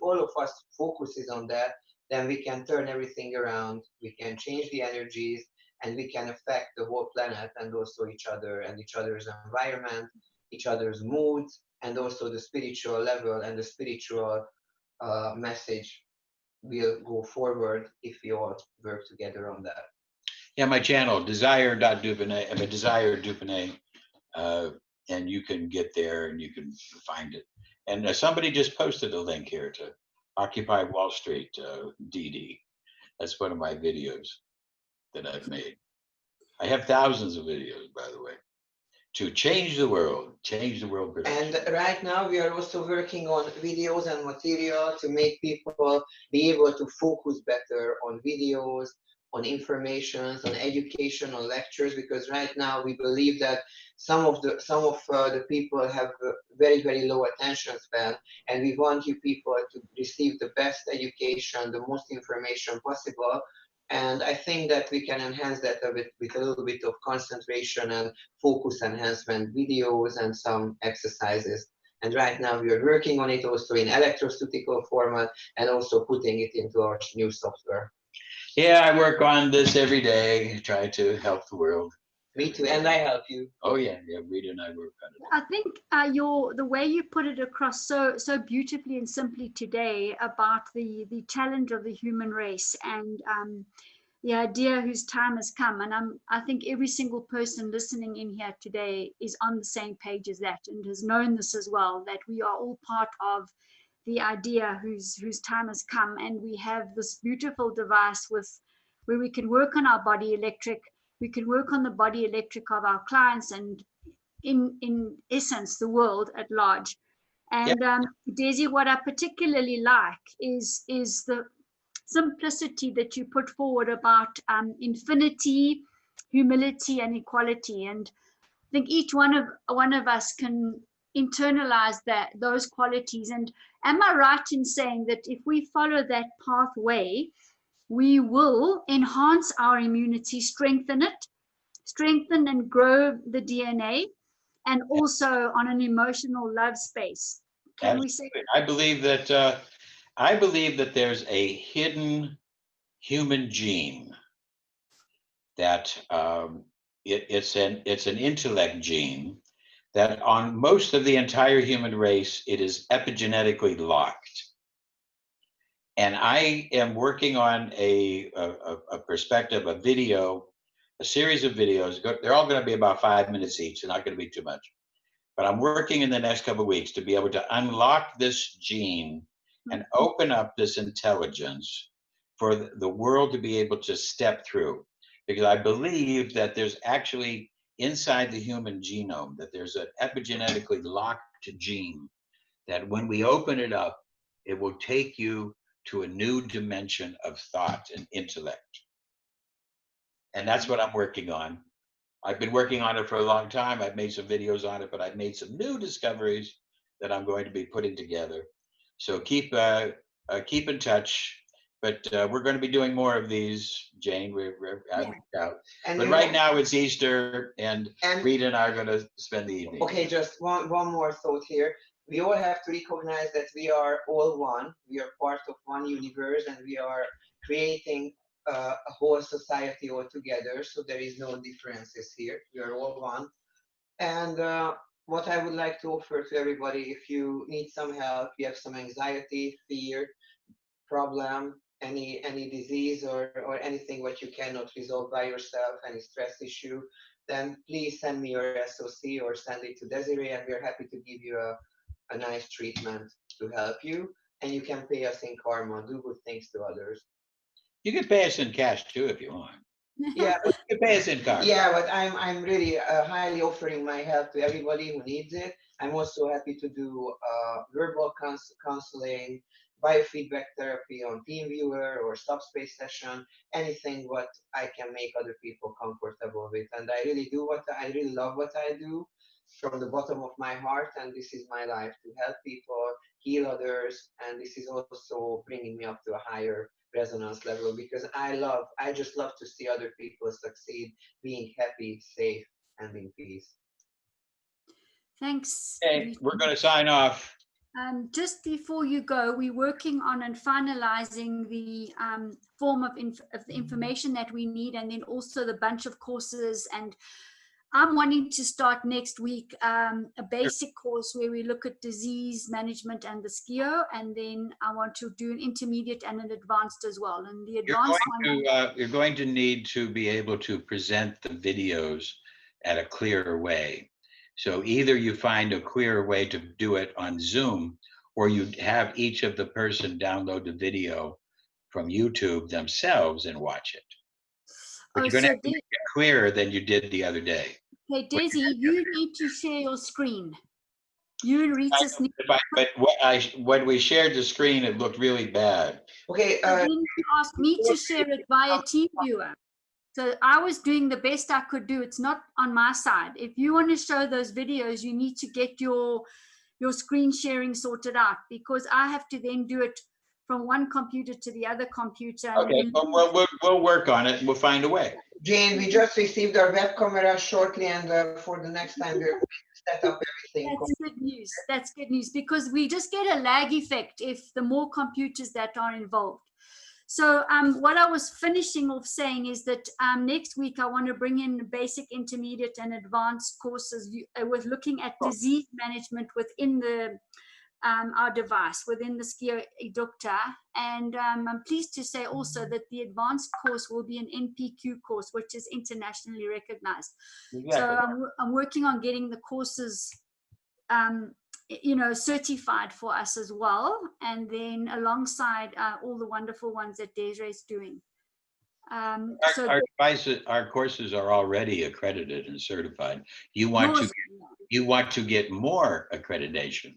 all of us focuses on that, then we can turn everything around. We can change the energies, and we can affect the whole planet and also each other and each other's environment, each other's moods, and also the spiritual level and the spiritual message will go forward if we all work together on that. Yeah, my channel, Desire.Dubounet, I mean, Desire Dubounet, and you can get there and you can find it. And somebody just posted a link here to Occupy Wall Street, DD. That's one of my videos that I've made. I have thousands of videos, by the way, to change the world. And right now we are also working on videos and material to make people be able to focus better on videos, on information, on education, on lectures, because right now we believe that some of the people have a very, very low attention span, and we want you people to receive the best education, the most information possible. And I think that we can enhance that with a little bit of concentration and focus enhancement videos and some exercises. And right now we are working on it also in electrostatic format and also putting it into our new software. Yeah, I work on this every day, try to help the world. Me too, and I help you. Oh yeah, Rita and I work on it. I think the way you put it across so beautifully and simply today about the challenge of the human race and the idea whose time has come, and I think every single person listening in here today is on the same page as that and has known this as well, that we are all part of the idea whose time has come, and we have this beautiful device where we can work on our body electric, we can work on the body electric of our clients, and in essence the world at large. And Desi, what I particularly like is the simplicity that you put forward about infinity, humility, and equality. And I think each one of us can internalize those qualities. And am I right in saying that if we follow that pathway, we will enhance our immunity, strengthen and grow the DNA, and also on an emotional love space? Can we say? I believe that there's a hidden human gene that it's an intellect gene that on most of the entire human race, it is epigenetically locked. And I am working on a perspective, a video, a series of videos. They're all going to be about 5 minutes each. They're not going to be too much. But I'm working in the next couple of weeks to be able to unlock this gene and open up this intelligence for the world to be able to step through. Because I believe that there's actually inside the human genome, that there's an epigenetically locked gene that when we open it up, it will take you to a new dimension of thought and intellect. And that's what I'm working on. I've been working on it for a long time. I've made some videos on it, but I've made some new discoveries that I'm going to be putting together. So keep in touch. But we're going to be doing more of these, Jane. We're out. But right now it's Easter, and Rita and I are going to spend the evening. Okay, just one more thought here. We all have to recognize that we are all one. We are part of one universe, and we are creating a whole society all together. So there is no differences here. We are all one. And what I would like to offer to everybody, if you need some help, you have some anxiety, fear, problem, any disease or anything what you cannot resolve by yourself, any stress issue, then please send me your SOC or send it to Desiree, and we're happy to give you a nice treatment to help you. And you can pay us in karma, do good things to others. You can pay us in cash too if you want. Yeah, but you can pay us in karma. Yeah, but I'm really highly offering my help to everybody who needs it. I'm also happy to do verbal counseling, biofeedback therapy on TeamViewer or subspace session, anything what I can make other people comfortable with. And I really love what I do from the bottom of my heart, and this is my life, to help people, heal others, and this is also bringing me up to a higher resonance level, because I just love to see other people succeed, being happy, safe, and in peace. Thanks. Okay, we're going to sign off. Just before you go, we're working on and finalizing the form of the information that we need, and then also the bunch of courses and I'm wanting to start next week a basic course where we look at disease management and the SKIO, and then I want to do an intermediate and an advanced as well. And the advanced you're going to need to be able to present the videos at a clearer way. So either you find a clearer way to do it on Zoom, or you have each of the person download the video from YouTube themselves and watch it. But you're going to have to make it clearer than you did the other day. Okay, Desi, you need to share your screen. You and Ritas need But when we shared the screen, it looked really bad. Okay. to ask me to share it via TeamViewer. So I was doing the best I could do. It's not on my side. If you want to show those videos, you need to get your screen sharing sorted out, because I have to then do it from one computer to the other computer. Okay, we'll work on it and we'll find a way. Jane, we just received our web camera shortly, and for the next time we're going to set up everything. That's good news. That's good news, because we just get a lag effect if the more computers that are involved. So what I was finishing off saying is that next week I want to bring in basic, intermediate, and advanced courses with looking at disease management within the our device, within the SKIO Educta. And I'm pleased to say also that the advanced course will be an NPQ course, which is internationally recognized. Exactly. So I'm working on getting the courses certified for us as well, and then alongside all the wonderful ones that Desiree is doing. Our courses are already accredited and certified. You want to get more accreditation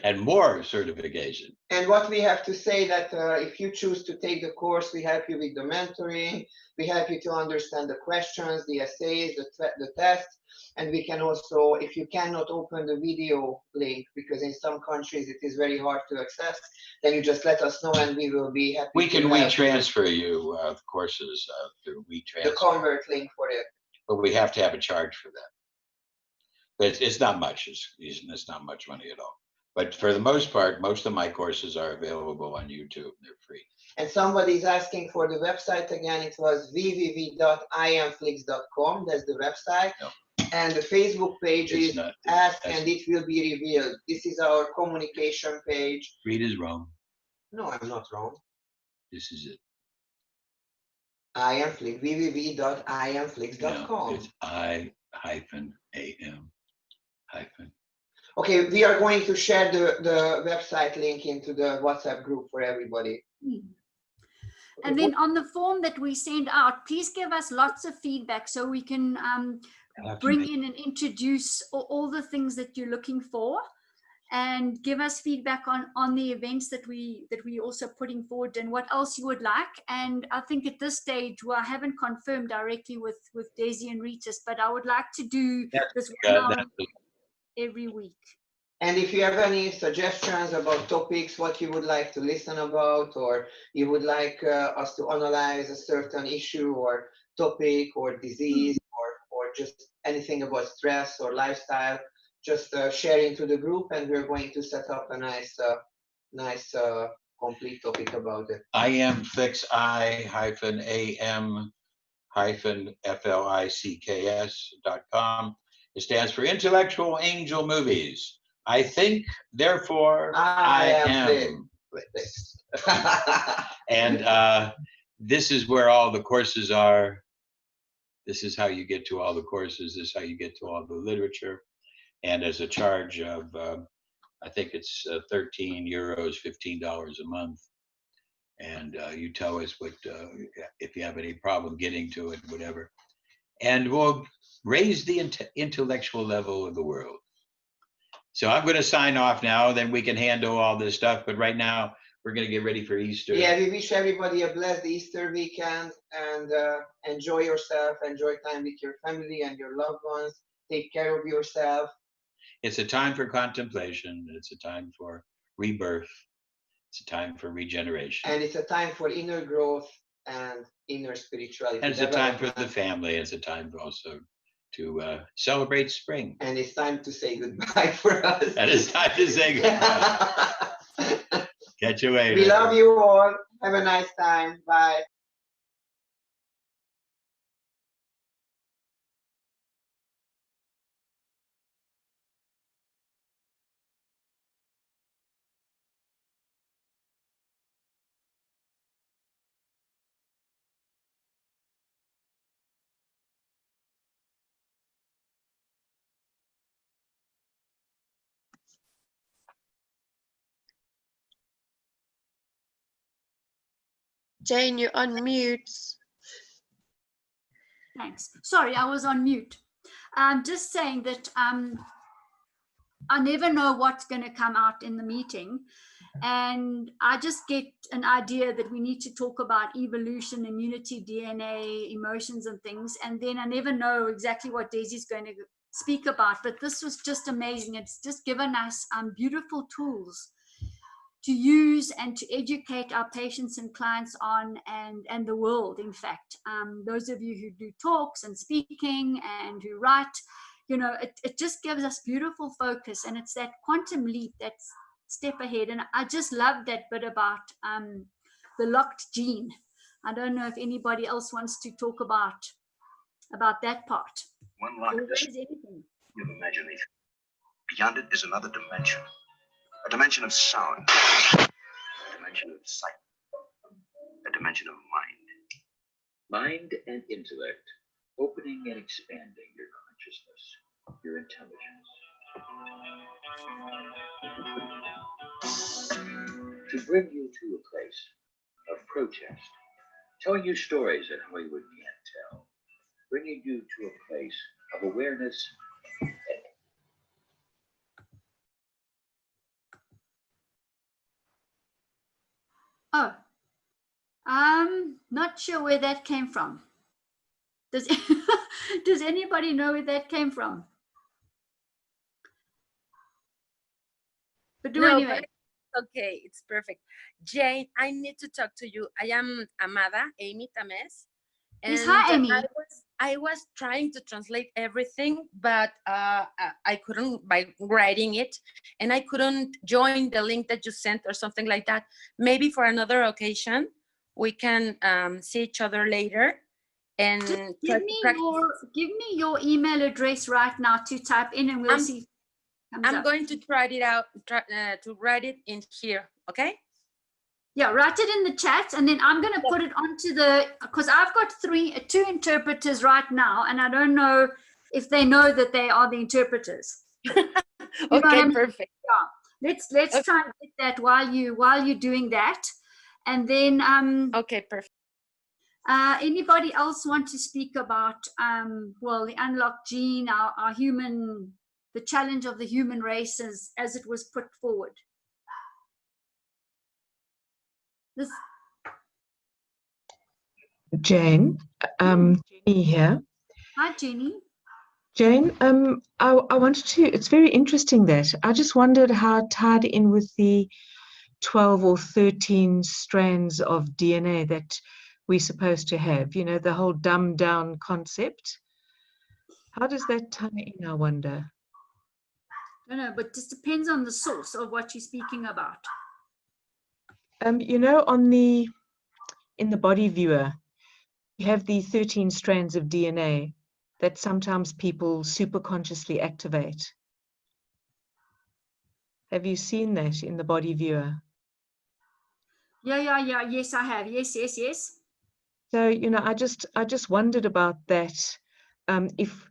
and more certification. And what we have to say that if you choose to take the course, we help you with the mentoring, we help you to understand the questions, the essays, the tests, and we can also, if you cannot open the video link, because in some countries it is very hard to access, then you just let us know and we will be happy. We can WeTransfer you the courses through WeTransfer. The convert link for it. But we have to have a charge for that. But it's not much. It's not much money at all. But for the most part, most of my courses are available on YouTube. They're free. And somebody's asking for the website again. It was www.imflix.com. That's the website. No. And the Facebook page is Ask and It Will Be Revealed. This is our communication page. Read is wrong. No, I'm not wrong. This is it. IamFlix, www.imflix.com. No, it's I-am. Okay, we are going to share the website link into the WhatsApp group for everybody. And then on the form that we send out, please give us lots of feedback so we can bring in and introduce all the things that you're looking for, and give us feedback on the events that we also putting forward and what else you would like. And I think at this stage, I haven't confirmed directly with Daisy and Ritas, but I would like to do this every week. And if you have any suggestions about topics, what you would like to listen about, or you would like us to analyze a certain issue or topic or disease, or just anything about stress or lifestyle, just share into the group, and we're going to set up a nice complete topic about it. IamFlix, IAM-FLICKS.com. It stands for Intellectual Angel Movies. I think, therefore, I am Flix. And this is where all the courses are. This is how you get to all the courses. This is how you get to all the literature. And as a charge of, I think it's 13 euros, $15 a month. And you tell us what, if you have any problem getting to it, whatever. And we'll raise the intellectual level of the world. So I'm going to sign off now, then we can handle all this stuff. But right now, we're going to get ready for Easter. Yeah, we wish everybody a blessed Easter weekend, and enjoy yourself, enjoy time with your family and your loved ones. Take care of yourself. It's a time for contemplation. It's a time for rebirth. It's a time for regeneration. And it's a time for inner growth and inner spirituality. And it's a time for the family. It's a time also to celebrate spring. And it's time to say goodbye for us. And it's time to say goodbye. Catch you later. We love you all. Have a nice time. Bye. Jane, you're on mute. Thanks. Sorry, I was on mute. I'm just saying that I never know what's going to come out in the meeting. And I just get an idea that we need to talk about evolution, immunity, DNA, emotions and things. And then I never know exactly what Daisy's going to speak about. But this was just amazing. It's just given us beautiful tools to use and to educate our patients and clients on, and the world, in fact. Those of you who do talks and speaking and who write, you know, it just gives us beautiful focus, and it's that quantum leap, that step ahead. And I just love that bit about the locked gene. I don't know if anybody else wants to talk about that part. One lock of imagination. Beyond it is another dimension. A dimension of sound, a dimension of sight, a dimension of mind. Mind and intellect, opening and expanding your consciousness, your intelligence. To bring you to a place of protest, telling you stories that Hollywood can't tell, bringing you to a place of awareness. Oh, I'm not sure where that came from. Does does anybody know where that came from? But anyway. Okay, it's perfect. Jane, I need to talk to you. I am Amada, Amy Tames. Yes, hi, Amy. I was trying to translate everything, but I couldn't by writing it, and I couldn't join the link that you sent or something like that. Maybe for another occasion, we can see each other later. And give me your email address right now to type in, and we'll see. I'm going to try it out, to write it in here, okay? Yeah, write it in the chat, and then I'm going to put it onto because I've got two interpreters right now, and I don't know if they know that they are the interpreters. Okay, perfect. Yeah, let's try and get that while you're doing that, and then okay, perfect. Anybody else want to speak about the unlocked gene, our human, the challenge of the human race as it was put forward? Jane, Jenny here. Hi, Jenny. Jane, I wanted to, it's very interesting that I just wondered how it tied in with the 12 or 13 strands of DNA that we're supposed to have, you know, the whole dumbed down concept. How does that tie in, I wonder? I don't know, but this depends on the source of what you're speaking about. You know, in the body viewer, you have the 13 strands of DNA that sometimes people superconsciously activate. Have you seen that in the body viewer? Yeah. Yes, I have. Yes. So, you know, I just wondered about that. If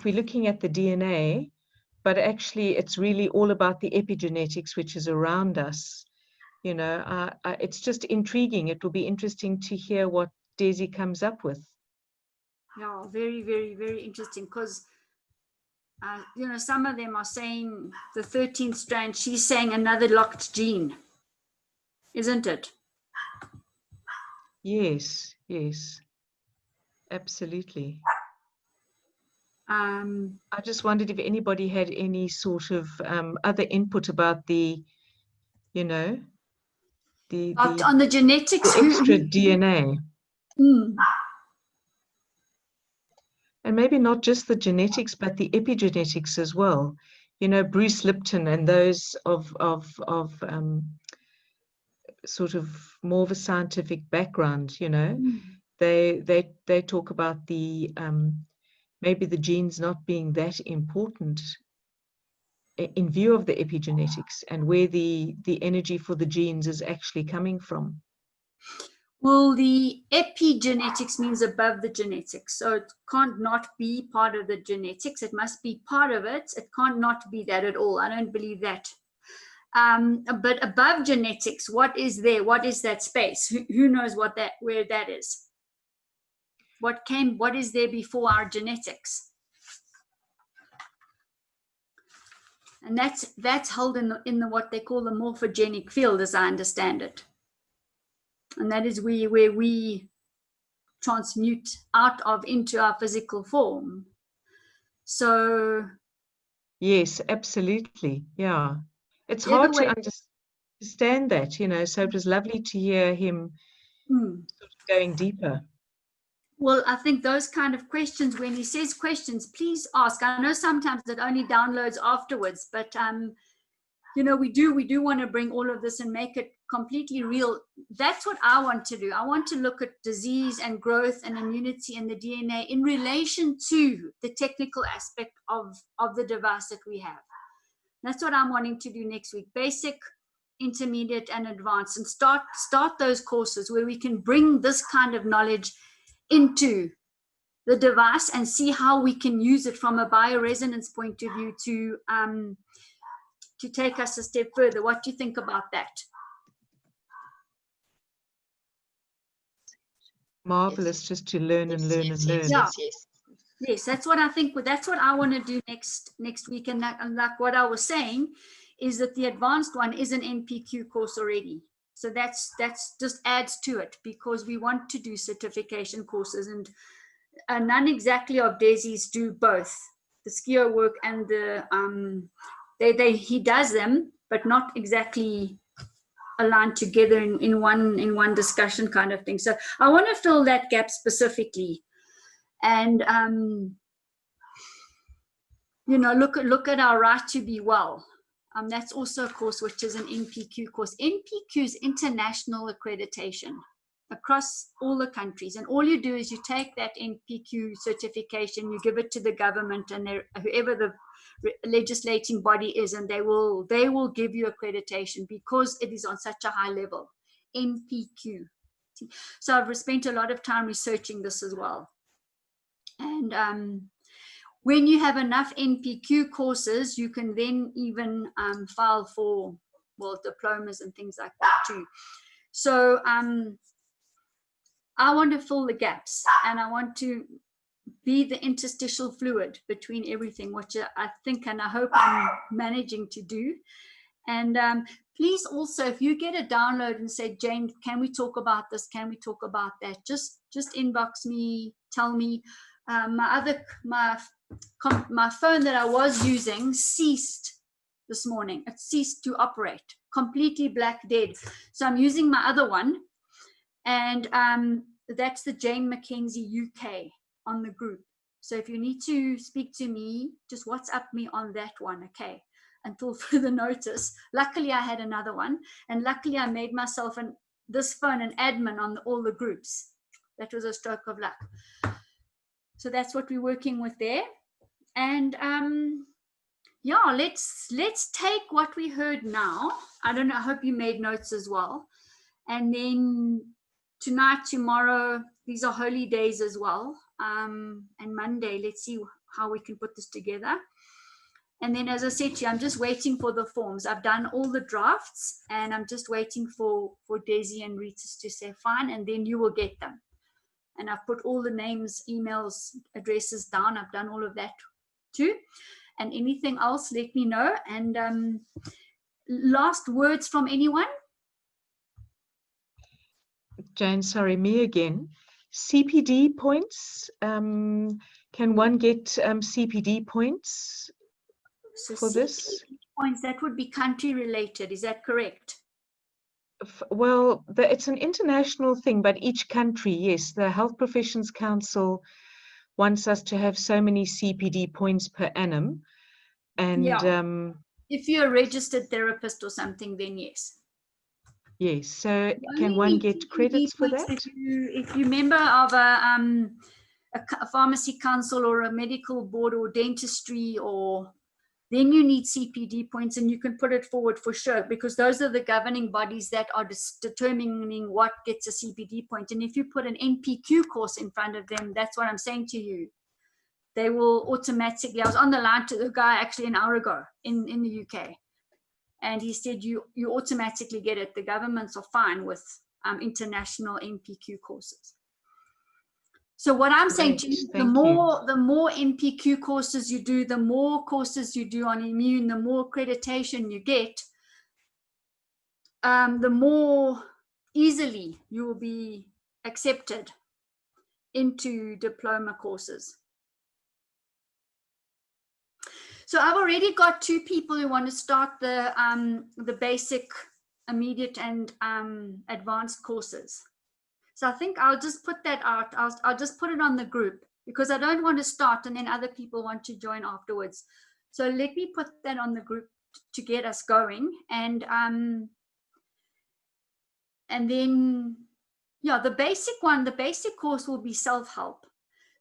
we're looking at the DNA, but actually it's really all about the epigenetics, which is around us. You know, it's just intriguing. It will be interesting to hear what Daisy comes up with. Yeah, very, very, very interesting, because you know, some of them are saying the 13th strand, she's saying another locked gene, isn't it? Yes, absolutely. I just wondered if anybody had any sort of other input about the, you know, on the genetics, the extra DNA. And maybe not just the genetics, but the epigenetics as well. You know, Bruce Lipton and those of sort of more of a scientific background, you know, they talk about the maybe the genes not being that important in view of the epigenetics and where the energy for the genes is actually coming from. Well, the epigenetics means above the genetics. So it can't not be part of the genetics. It must be part of it. It can't not be that at all. I don't believe that. But above genetics, what is there? What is that space? Who knows where that is? What is there before our genetics? And that's held in the what they call the morphogenic field, as I understand it. And that is where we transmute out of into our physical form. So yes, absolutely. Yeah. It's the other hard to way- understand that, you know, so it was lovely to hear him sort of going deeper. Well, I think those kind of questions, when he says questions, please ask. I know sometimes it only downloads afterwards, but you know, we do want to bring all of this and make it completely real. That's what I want to do. I want to look at disease and growth and immunity and the DNA in relation to the technical aspect of the device that we have. That's what I'm wanting to do next week. Basic, intermediate, and advanced, and start those courses where we can bring this kind of knowledge into the device and see how we can use it from a bioresonance point of view to take us a step further. What do you think about that? Marvelous, just to learn and learn and learn. Yeah. Yes, that's what I think. That's what I want to do next week. And like what I was saying is that the advanced one is an NPQ course already. So that's just adds to it, because we want to do certification courses, and none exactly of Desi's do both the SKIO work and the he does them, but not exactly aligned together in one discussion kind of thing. So I want to fill that gap specifically, and you know, look at our right to be well. That's also a course which is an NPQ course. NPQ is international accreditation across all the countries, and all you do is you take that NPQ certification, you give it to the government, and whoever the legislating body is, and they will give you accreditation because it is on such a high level. NPQ. So I've spent a lot of time researching this as well, and when you have enough NPQ courses, you can then even file for, well, diplomas and things like that too. So I want to fill the gaps, and I want to be the interstitial fluid between everything, which I think and I hope I'm managing to do. And please also, if you get a download and say, Jane, can we talk about this? Can we talk about that? Just inbox me, tell me. My phone that I was using ceased this morning. It ceased to operate, completely black dead. So I'm using my other one, and that's the Jane Mackenzie UK on the group. So if you need to speak to me, just WhatsApp me on that one, okay? Until further notice. Luckily, I had another one, and luckily I made myself this phone an admin on all the groups. That was a stroke of luck. So that's what we're working with there. And yeah, let's take what we heard now. I don't know, I hope you made notes as well. And then tonight, tomorrow, these are holy days as well. And Monday, let's see how we can put this together. And then, as I said to you, I'm just waiting for the forms. I've done all the drafts, and I'm just waiting for Desi and Ritas to say fine, and then you will get them. And I've put all the names, emails, addresses down. I've done all of that too. And anything else, let me know. And last words from anyone? Jane, sorry, me again. CPD points. Can one get CPD points for this? Points, that would be country related. Is that correct? Well, it's an international thing, but each country, yes, the Health Professions Council wants us to have so many CPD points per annum. And yeah. If you're a registered therapist or something, then yes. Yes, so can one get credits for that? If you're a member of a pharmacy council or a medical board or dentistry, or then you need CPD points, and you can put it forward for sure, because those are the governing bodies that are determining what gets a CPD point. And if you put an NPQ course in front of them, that's what I'm saying to you. They will automatically, I was on the line to the guy actually an hour ago in the UK. And he said, you automatically get it. The governments are fine with international NPQ courses. So what I'm saying to you, the more NPQ courses you do, the more courses you do on immune, the more accreditation you get, the more easily you will be accepted into diploma courses. So I've already got 2 people who want to start the basic, immediate, and advanced courses. So I think I'll just put that out. I'll just put it on the group, because I don't want to start and then other people want to join afterwards. So let me put that on the group to get us going. And then, yeah, the basic course will be self-help.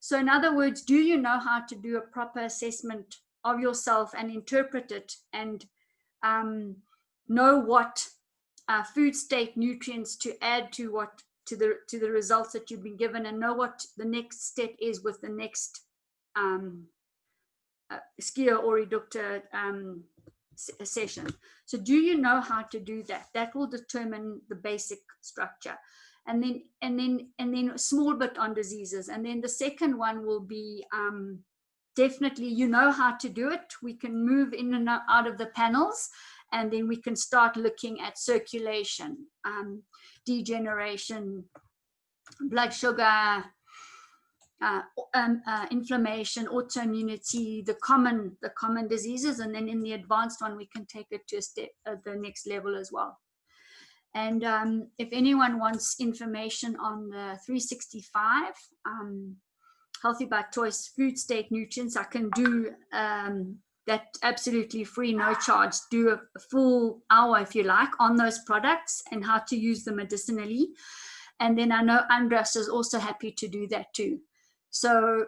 So in other words, do you know how to do a proper assessment of yourself and interpret it, and know what food state nutrients to add to the results that you've been given, and know what the next step is with the next skier or reductor session. So do you know how to do that? That will determine the basic structure. And then small bit on diseases. And then the second one will be definitely, you know how to do it. We can move in and out of the panels, and then we can start looking at circulation, degeneration, blood sugar, inflammation, autoimmunity, the common diseases. And then in the advanced one, we can take it to a step at the next level as well. And if anyone wants information on the 365, Healthy by Choice food state nutrients, I can do that absolutely free, no charge, do a full hour if you like on those products and how to use them medicinally. And then I know Andras is also happy to do that too. So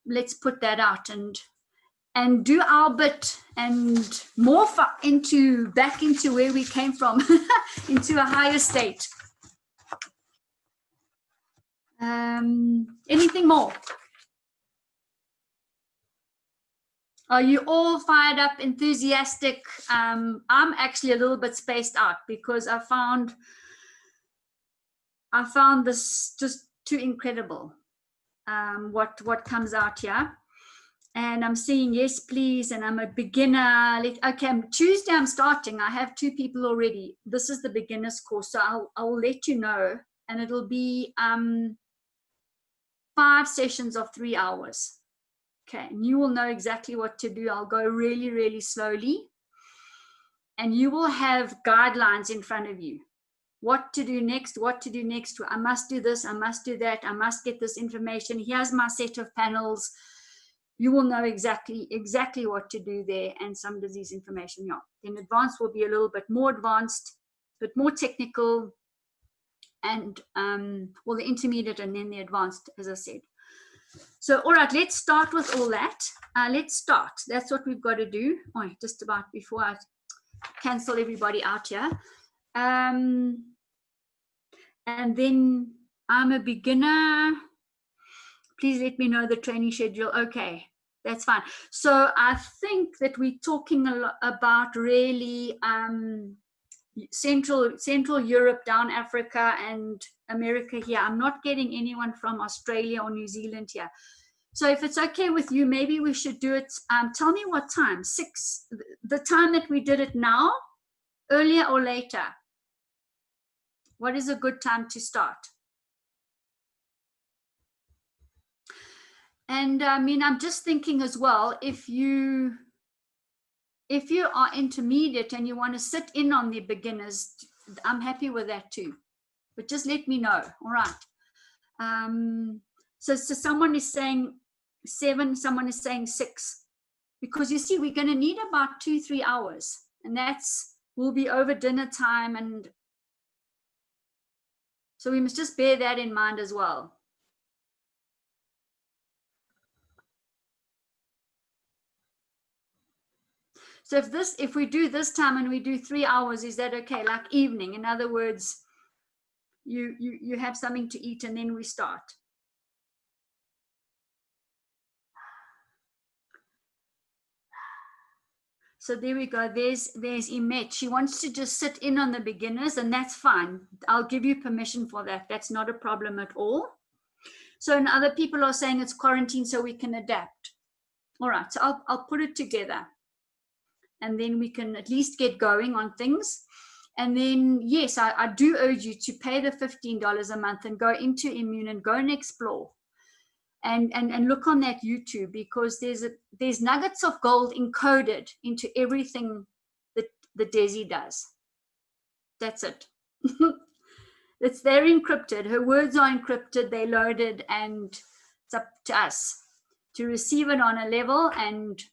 let's put that out and do our bit and morph back into where we came from, into a higher state. Anything more? Are you all fired up, enthusiastic? I'm actually a little bit spaced out because I found this just too incredible. What comes out here, and I'm seeing yes please, and I'm a beginner. Okay, Tuesday I'm starting. I have 2 people already. This is the beginner's course, so I'll let you know, and it'll be 5 sessions of 3 hours. Okay, and you will know exactly what to do. I'll go really, really slowly, and you will have guidelines in front of you. What to do next, what to do next. I must do this, I must do that, I must get this information. Here's my set of panels. You will know exactly what to do there, and some disease information. Yeah. Then advanced will be a little bit more advanced, but more technical, and well, the intermediate and then the advanced, as I said. So, all right, let's start with all that. Let's start. That's what we've got to do. Oh, just about before I cancel everybody out here. And then I'm a beginner. Please let me know the training schedule. Okay, that's fine. So I think that we're talking a lot about really Central Europe, down Africa, and America here. I'm not getting anyone from Australia or New Zealand here. So if it's okay with you, maybe we should do it. Tell me what time. 6, the time that we did it now, earlier or later? What is a good time to start? And I mean, I'm just thinking as well, if you are intermediate and you want to sit in on the beginners, I'm happy with that too. But just let me know. All right. So someone is saying 7, someone is saying 6. Because you see, we're going to need about 2-3 hours. And will be over dinner time. And so we must just bear that in mind as well. So if we do this time and we do 3 hours, is that okay? Like evening. In other words, you have something to eat and then we start. So there we go. There's Emet. She wants to just sit in on the beginners, and that's fine. I'll give you permission for that. That's not a problem at all. So, and other people are saying it's quarantine, so we can adapt. All right, so I'll put it together, and then we can at least get going on things. And then, yes, I do urge you to pay the $15 a month and go into Immune and go and explore. And look on that YouTube, because there's nuggets of gold encoded into everything that the Desi does. That's it. They're encrypted. Her words are encrypted, they're loaded, and it's up to us to receive it on a level and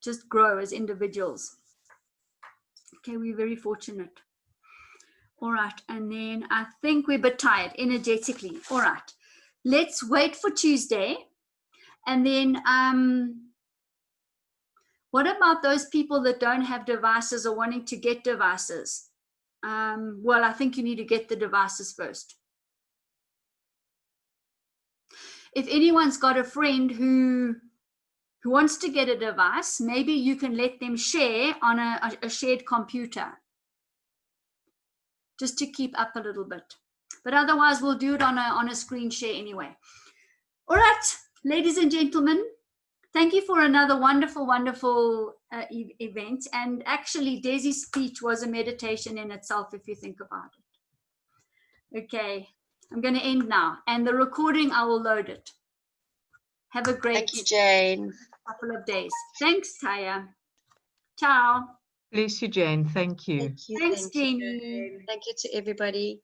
just grow as individuals. Okay, we're very fortunate. All right, and then I think we're a bit tired energetically. All right. Let's wait for Tuesday. And then what about those people that don't have devices or wanting to get devices? Well, I think you need to get the devices first. If anyone's got a friend who wants to get a device, maybe you can let them share on a shared computer, just to keep up a little bit. But otherwise, we'll do it on a screen share anyway. All right, ladies and gentlemen, thank you for another wonderful, wonderful event. And actually, Desi's speech was a meditation in itself, if you think about it. Okay, I'm going to end now. And the recording, I will load it. Have a great Thank you, Jane. couple of days. Thanks, Taya. Ciao. Bless you, Jane. Thank you. Thank you. Thanks, Thank you. Jenny. Thank you to everybody.